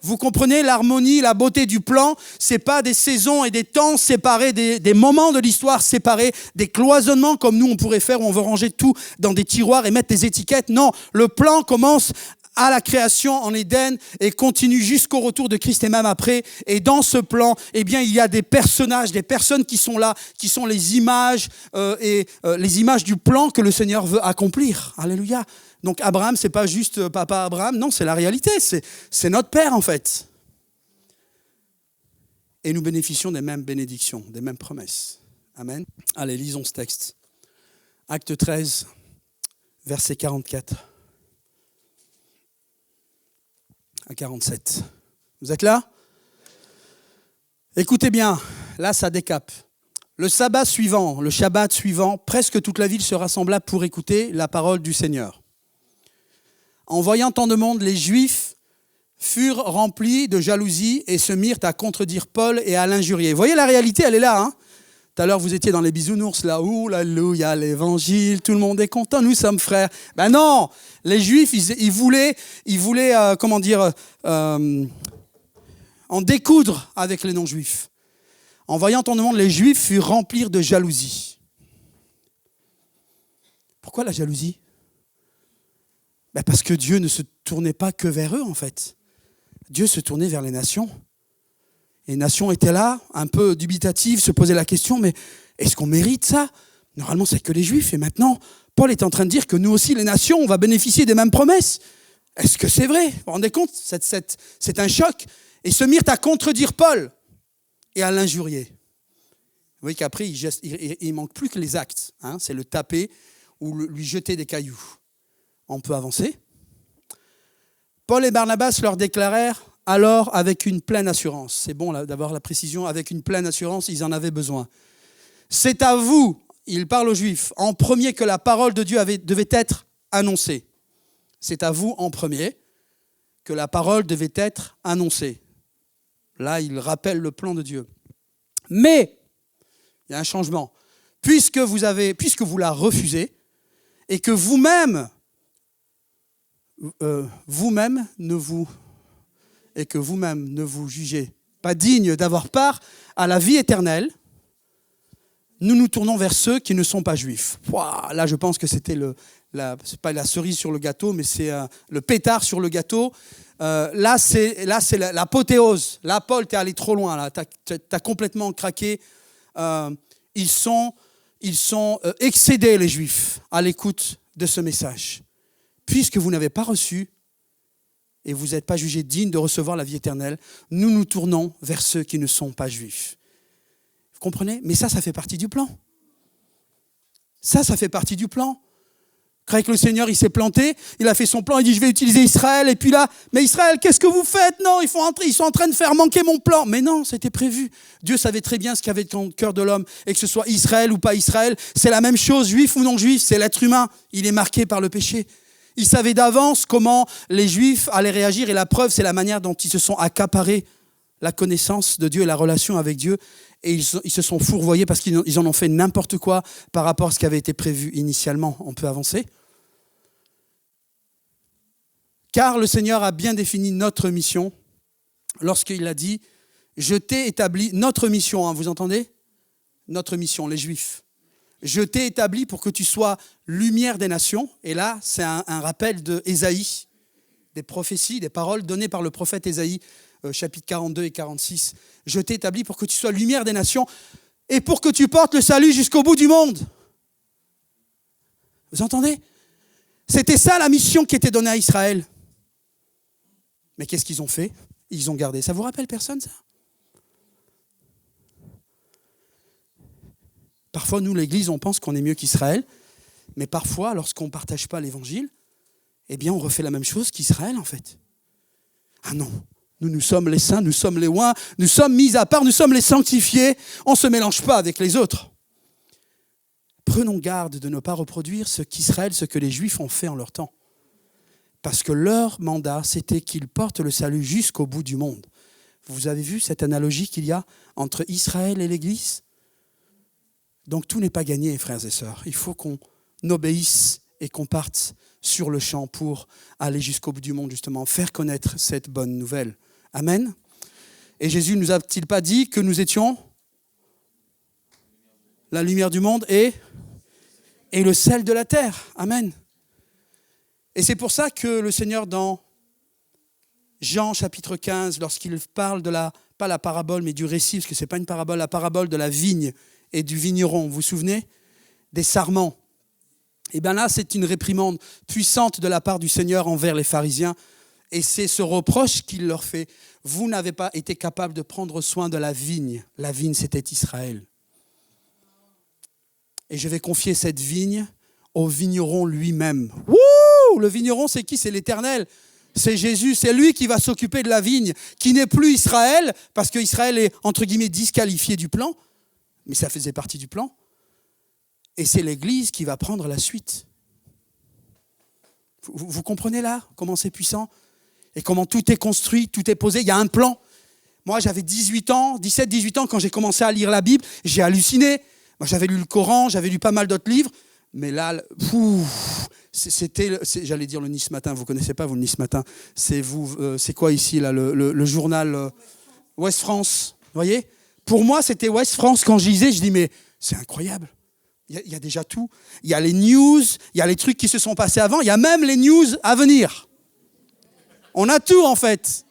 Vous comprenez l'harmonie, la beauté du plan, c'est pas des saisons et des temps séparés, des moments de l'histoire séparés, des cloisonnements comme nous on pourrait faire où on veut ranger tout dans des tiroirs et mettre des étiquettes. Non, le plan commence à la création en Éden et continue jusqu'au retour de Christ et même après. Et dans ce plan, eh bien, il y a des personnages, des personnes qui sont là, qui sont les images les images du plan que le Seigneur veut accomplir. Alléluia. Donc Abraham, c'est pas juste papa Abraham, non, c'est la réalité, c'est notre père en fait. Et nous bénéficions des mêmes bénédictions, des mêmes promesses. Amen. Allez, lisons ce texte. Acte 13, verset 44 à 47. Vous êtes là? Écoutez bien, là ça décape. Le Shabbat suivant, presque toute la ville se rassembla pour écouter la parole du Seigneur. En voyant tant de monde, les Juifs furent remplis de jalousie et se mirent à contredire Paul et à l'injurier. Vous voyez, la réalité, elle est là. Hein? Tout à l'heure, vous étiez dans les bisounours, là, ouh, alléluia, l'évangile, tout le monde est content, nous sommes frères. Ben non, les Juifs, ils voulaient en découdre avec les non-Juifs. En voyant tant de monde, les Juifs furent remplis de jalousie. Pourquoi la jalousie? Ben parce que Dieu ne se tournait pas que vers eux, en fait. Dieu se tournait vers les nations. Les nations étaient là, un peu dubitatives, se posaient la question, mais est-ce qu'on mérite ça? Normalement, c'est que les Juifs. Et maintenant, Paul est en train de dire que nous aussi, les nations, on va bénéficier des mêmes promesses. Est-ce que c'est vrai? Vous vous rendez compte? C'est un choc. Et se mirent à contredire Paul et à l'injurier. Vous voyez qu'après, il manque plus que les actes. Hein, c'est le taper ou lui jeter des cailloux. On peut avancer. Paul et Barnabas leur déclarèrent alors avec une pleine assurance. C'est bon là, d'avoir la précision, avec une pleine assurance, ils en avaient besoin. C'est à vous, il parle aux Juifs, en premier que la parole de Dieu devait être annoncée. C'est à vous en premier que la parole devait être annoncée. Là, il rappelle le plan de Dieu. Mais, il y a un changement. Puisque vous la refusez et que vous-même ne vous jugez pas digne d'avoir part à la vie éternelle, nous nous tournons vers ceux qui ne sont pas juifs. Ouah, là, je pense que c'était c'est pas la cerise sur le gâteau, mais c'est le pétard sur le gâteau. Là, c'est l'apothéose. Là, Paul, t'es allé trop loin. Là, t'as complètement craqué. Ils sont excédés, les Juifs, à l'écoute de ce message. Puisque vous n'avez pas reçu et vous n'êtes pas jugés dignes de recevoir la vie éternelle, nous nous tournons vers ceux qui ne sont pas juifs. Vous comprenez? Mais ça fait partie du plan. Ça fait partie du plan. Vous croyez que le Seigneur, il s'est planté, il a fait son plan, il dit, je vais utiliser Israël, et puis là, mais Israël, qu'est-ce que vous faites? Non, ils sont en train de faire manquer mon plan. Mais non, c'était prévu. Dieu savait très bien ce qu'il y avait dans le cœur de l'homme, et que ce soit Israël ou pas Israël, c'est la même chose, juif ou non juif, c'est l'être humain, il est marqué par le péché. Il savait d'avance comment les Juifs allaient réagir, et la preuve, c'est la manière dont ils se sont accaparés la connaissance de Dieu et la relation avec Dieu, et ils se sont fourvoyés parce qu'ils en ont fait n'importe quoi par rapport à ce qui avait été prévu initialement. On peut avancer. Car le Seigneur a bien défini notre mission lorsqu'il a dit « Je t'ai établi » notre mission, hein, vous entendez? Notre mission, les Juifs. Je t'ai établi pour que tu sois lumière des nations. Et là, c'est un rappel d'Ésaïe, des prophéties, des paroles données par le prophète Ésaïe, chapitres 42 et 46. Je t'ai établi pour que tu sois lumière des nations et pour que tu portes le salut jusqu'au bout du monde. Vous entendez? C'était ça la mission qui était donnée à Israël. Mais qu'est-ce qu'ils ont fait? Ils ont gardé. Ça vous rappelle personne, ça? Parfois, nous, l'Église, on pense qu'on est mieux qu'Israël, mais parfois, lorsqu'on ne partage pas l'Évangile, eh bien, on refait la même chose qu'Israël, en fait. Ah non, nous sommes les saints, nous sommes les oints, nous sommes mis à part, nous sommes les sanctifiés, on ne se mélange pas avec les autres. Prenons garde de ne pas reproduire ce que les Juifs ont fait en leur temps. Parce que leur mandat, c'était qu'ils portent le salut jusqu'au bout du monde. Vous avez vu cette analogie qu'il y a entre Israël et l'Église ? Donc tout n'est pas gagné, frères et sœurs. Il faut qu'on obéisse et qu'on parte sur le champ pour aller jusqu'au bout du monde, justement, faire connaître cette bonne nouvelle. Amen. Et Jésus ne nous a-t-il pas dit que nous étions la lumière du monde et le sel de la terre? Amen. Et c'est pour ça que le Seigneur, dans Jean chapitre 15, lorsqu'il parle de pas la parabole, mais du récit, parce que ce n'est pas une parabole, la parabole de la vigne et du vigneron, vous vous souvenez? Des sarments. Et bien là, c'est une réprimande puissante de la part du Seigneur envers les pharisiens. Et c'est ce reproche qu'il leur fait. Vous n'avez pas été capable de prendre soin de la vigne. La vigne, c'était Israël. Et je vais confier cette vigne au vigneron lui-même. Wouh! Le vigneron, c'est qui? C'est l'Éternel. C'est Jésus, c'est lui qui va s'occuper de la vigne, qui n'est plus Israël, parce qu'Israël est, entre guillemets, disqualifié du plan, mais ça faisait partie du plan. Et c'est l'Église qui va prendre la suite. Vous comprenez là comment c'est puissant? Et comment tout est construit, tout est posé, il y a un plan. Moi, j'avais 18 ans, 17-18 ans, quand j'ai commencé à lire la Bible, j'ai halluciné. Moi, j'avais lu le Coran, j'avais lu pas mal d'autres livres, mais là, j'allais dire le Nice Matin, vous ne connaissez pas, vous, le Nice Matin. C'est quoi ici, là, le journal Ouest France, vous voyez? Pour moi, c'était Ouest France. Quand je lisais, je dis, mais c'est incroyable. Il y a déjà tout. Il y a les news, il y a les trucs qui se sont passés avant, il y a même les news à venir. On a tout, en fait.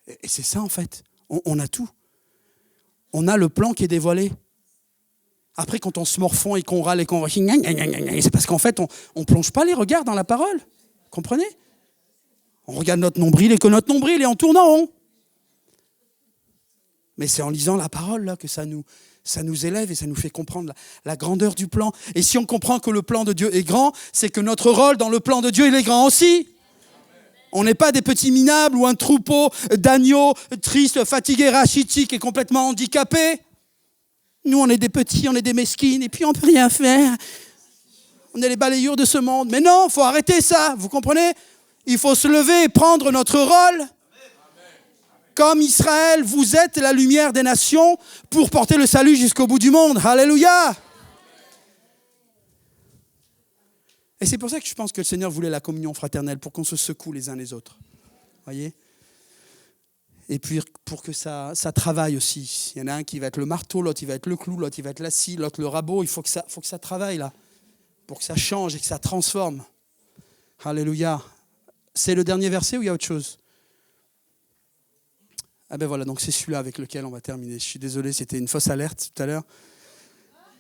Et c'est ça, en fait. On a tout. On a le plan qui est dévoilé. Après, quand on se morfond et qu'on râle et qu'on... C'est parce qu'en fait, on ne plonge pas les regards dans la parole. Comprenez? On regarde notre nombril et que notre nombril est en tournant rond. Mais c'est en lisant la parole là, que ça nous élève et ça nous fait comprendre la grandeur du plan. Et si on comprend que le plan de Dieu est grand, c'est que notre rôle dans le plan de Dieu, il est grand aussi. On n'est pas des petits minables ou un troupeau d'agneaux tristes, fatigués, rachitiques et complètement handicapés. Nous, on est des petits, on est des mesquines et puis on ne peut rien faire. On est les balayures de ce monde. Mais non, il faut arrêter ça, vous comprenez? Il faut se lever et prendre notre rôle. Comme Israël, vous êtes la lumière des nations pour porter le salut jusqu'au bout du monde. Alléluia! Et c'est pour ça que je pense que le Seigneur voulait la communion fraternelle, pour qu'on se secoue les uns les autres. Voyez? Et puis pour que ça travaille aussi. Il y en a un qui va être le marteau, l'autre il va être le clou, l'autre il va être la scie, l'autre le rabot. Il faut que ça travaille là, pour que ça change et que ça transforme. Alléluia. C'est le dernier verset ou il y a autre chose? Ah ben voilà, donc c'est celui-là avec lequel on va terminer. Je suis désolé, c'était une fausse alerte tout à l'heure.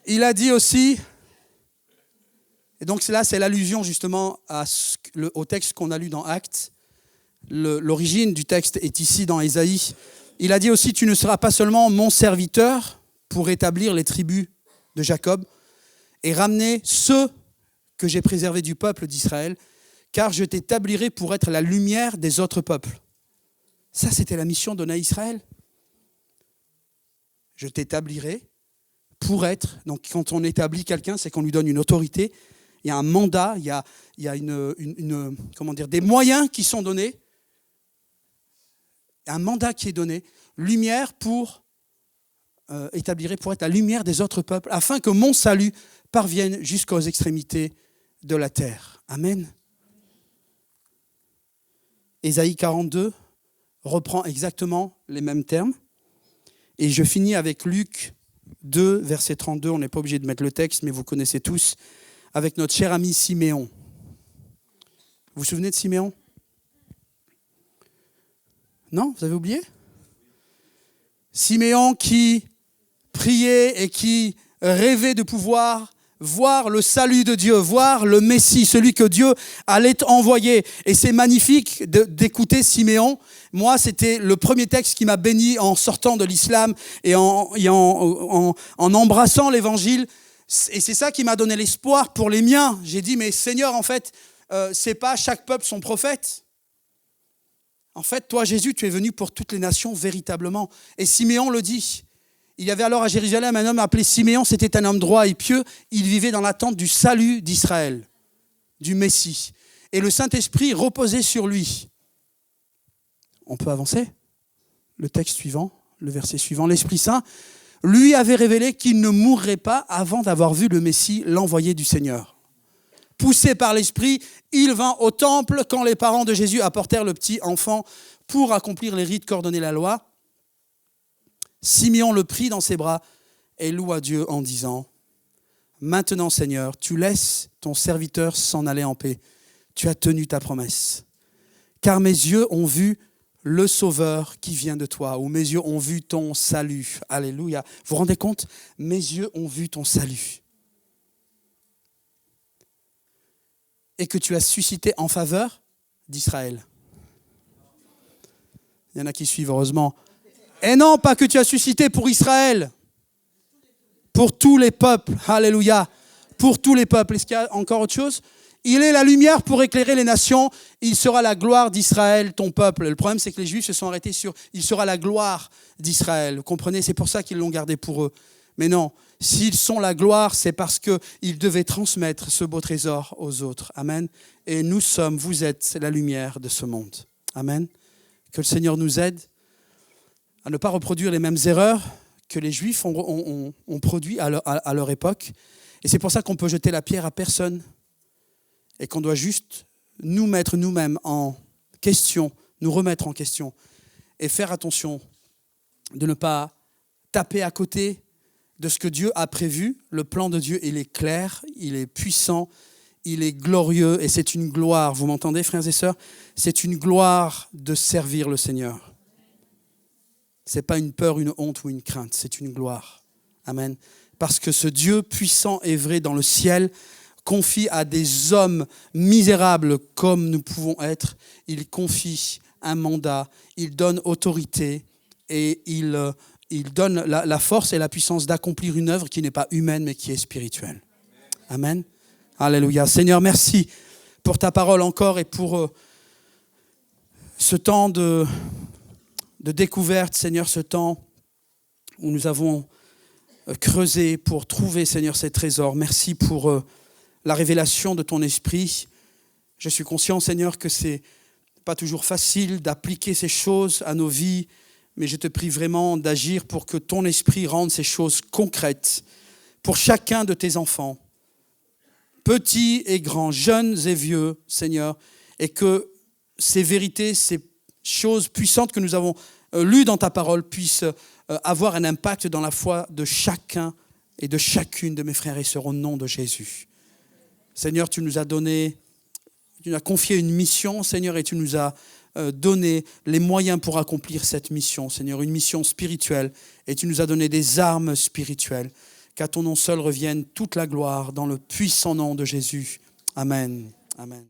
Il a dit aussi, et donc là c'est l'allusion justement au texte qu'on a lu dans Actes. L'origine du texte est ici dans Ésaïe. Il a dit aussi, tu ne seras pas seulement mon serviteur pour établir les tribus de Jacob et ramener ceux que j'ai préservés du peuple d'Israël, car je t'établirai pour être la lumière des autres peuples. Ça, c'était la mission donnée à Israël. Je t'établirai pour être... Donc, quand on établit quelqu'un, c'est qu'on lui donne une autorité. Il y a un mandat, il y a des moyens qui sont donnés. Un mandat qui est donné. Lumière pour établirai pour être la lumière des autres peuples, afin que mon salut parvienne jusqu'aux extrémités de la terre. Amen. Ésaïe 42 reprend exactement les mêmes termes. Et je finis avec Luc 2, verset 32. On n'est pas obligé de mettre le texte, mais vous connaissez tous, avec notre cher ami Siméon. Vous vous souvenez de Siméon? Non, vous avez oublié? Siméon qui priait et qui rêvait de pouvoir voir le salut de Dieu, voir le Messie, celui que Dieu allait envoyer. Et c'est magnifique d'écouter Siméon. Moi, c'était le premier texte qui m'a béni en sortant de l'islam et en embrassant l'évangile. Et c'est ça qui m'a donné l'espoir pour les miens. J'ai dit, mais Seigneur, en fait, c'est pas chaque peuple son prophète. En fait, toi, Jésus, tu es venu pour toutes les nations véritablement. Et Siméon le dit. Il y avait alors à Jérusalem un homme appelé Siméon, c'était un homme droit et pieux. Il vivait dans l'attente du salut d'Israël, du Messie. Et le Saint-Esprit reposait sur lui. On peut avancer? Le texte suivant, le verset suivant. L'Esprit Saint lui avait révélé qu'il ne mourrait pas avant d'avoir vu le Messie, l'envoyé du Seigneur. Poussé par l'Esprit, il vint au temple quand les parents de Jésus apportèrent le petit enfant pour accomplir les rites qu'ordonnait la loi. Simeon le prit dans ses bras et loua Dieu en disant « Maintenant, Seigneur, tu laisses ton serviteur s'en aller en paix. Tu as tenu ta promesse. Car mes yeux ont vu le Sauveur qui vient de toi, ou mes yeux ont vu ton salut. » Alléluia. Vous vous rendez compte? Mes yeux ont vu ton salut. Et que tu as suscité en faveur d'Israël. Il y en a qui suivent, heureusement. Et non, pas que tu as suscité pour Israël, pour tous les peuples. Alléluia. Pour tous les peuples. Est-ce qu'il y a encore autre chose? Il est la lumière pour éclairer les nations. Il sera la gloire d'Israël, ton peuple. Le problème, c'est que les Juifs se sont arrêtés sur « il sera la gloire d'Israël ». Vous comprenez? C'est pour ça qu'ils l'ont gardé pour eux. Mais non, s'ils sont la gloire, c'est parce qu'ils devaient transmettre ce beau trésor aux autres. Amen. Et nous sommes, vous êtes la lumière de ce monde. Amen. Que le Seigneur nous aide à ne pas reproduire les mêmes erreurs que les Juifs ont produit à leur époque. Et c'est pour ça qu'on peut jeter la pierre à personne et qu'on doit juste nous mettre nous-mêmes en question, nous remettre en question et faire attention de ne pas taper à côté de ce que Dieu a prévu. Le plan de Dieu, il est clair, il est puissant, il est glorieux et c'est une gloire. Vous m'entendez, frères et sœurs? C'est une gloire de servir le Seigneur. Ce n'est pas une peur, une honte ou une crainte, c'est une gloire. Amen. Parce que ce Dieu puissant et vrai dans le ciel confie à des hommes misérables comme nous pouvons être, il confie un mandat, il donne autorité et il donne la force et la puissance d'accomplir une œuvre qui n'est pas humaine mais qui est spirituelle. Amen. Alléluia. Seigneur, merci pour ta parole encore et pour ce temps de découverte, Seigneur, ce temps où nous avons creusé pour trouver, Seigneur, ces trésors. Merci pour la révélation de ton esprit. Je suis conscient, Seigneur, que c'est pas toujours facile d'appliquer ces choses à nos vies, mais je te prie vraiment d'agir pour que ton esprit rende ces choses concrètes pour chacun de tes enfants, petits et grands, jeunes et vieux, Seigneur, et que ces vérités, ces choses puissantes que nous avons lues dans ta parole puissent avoir un impact dans la foi de chacun et de chacune de mes frères et sœurs au nom de Jésus. Seigneur, tu nous as confié une mission, Seigneur, et tu nous as donné les moyens pour accomplir cette mission, Seigneur, une mission spirituelle, et tu nous as donné des armes spirituelles. Qu'à ton nom seul revienne toute la gloire dans le puissant nom de Jésus. Amen. Amen.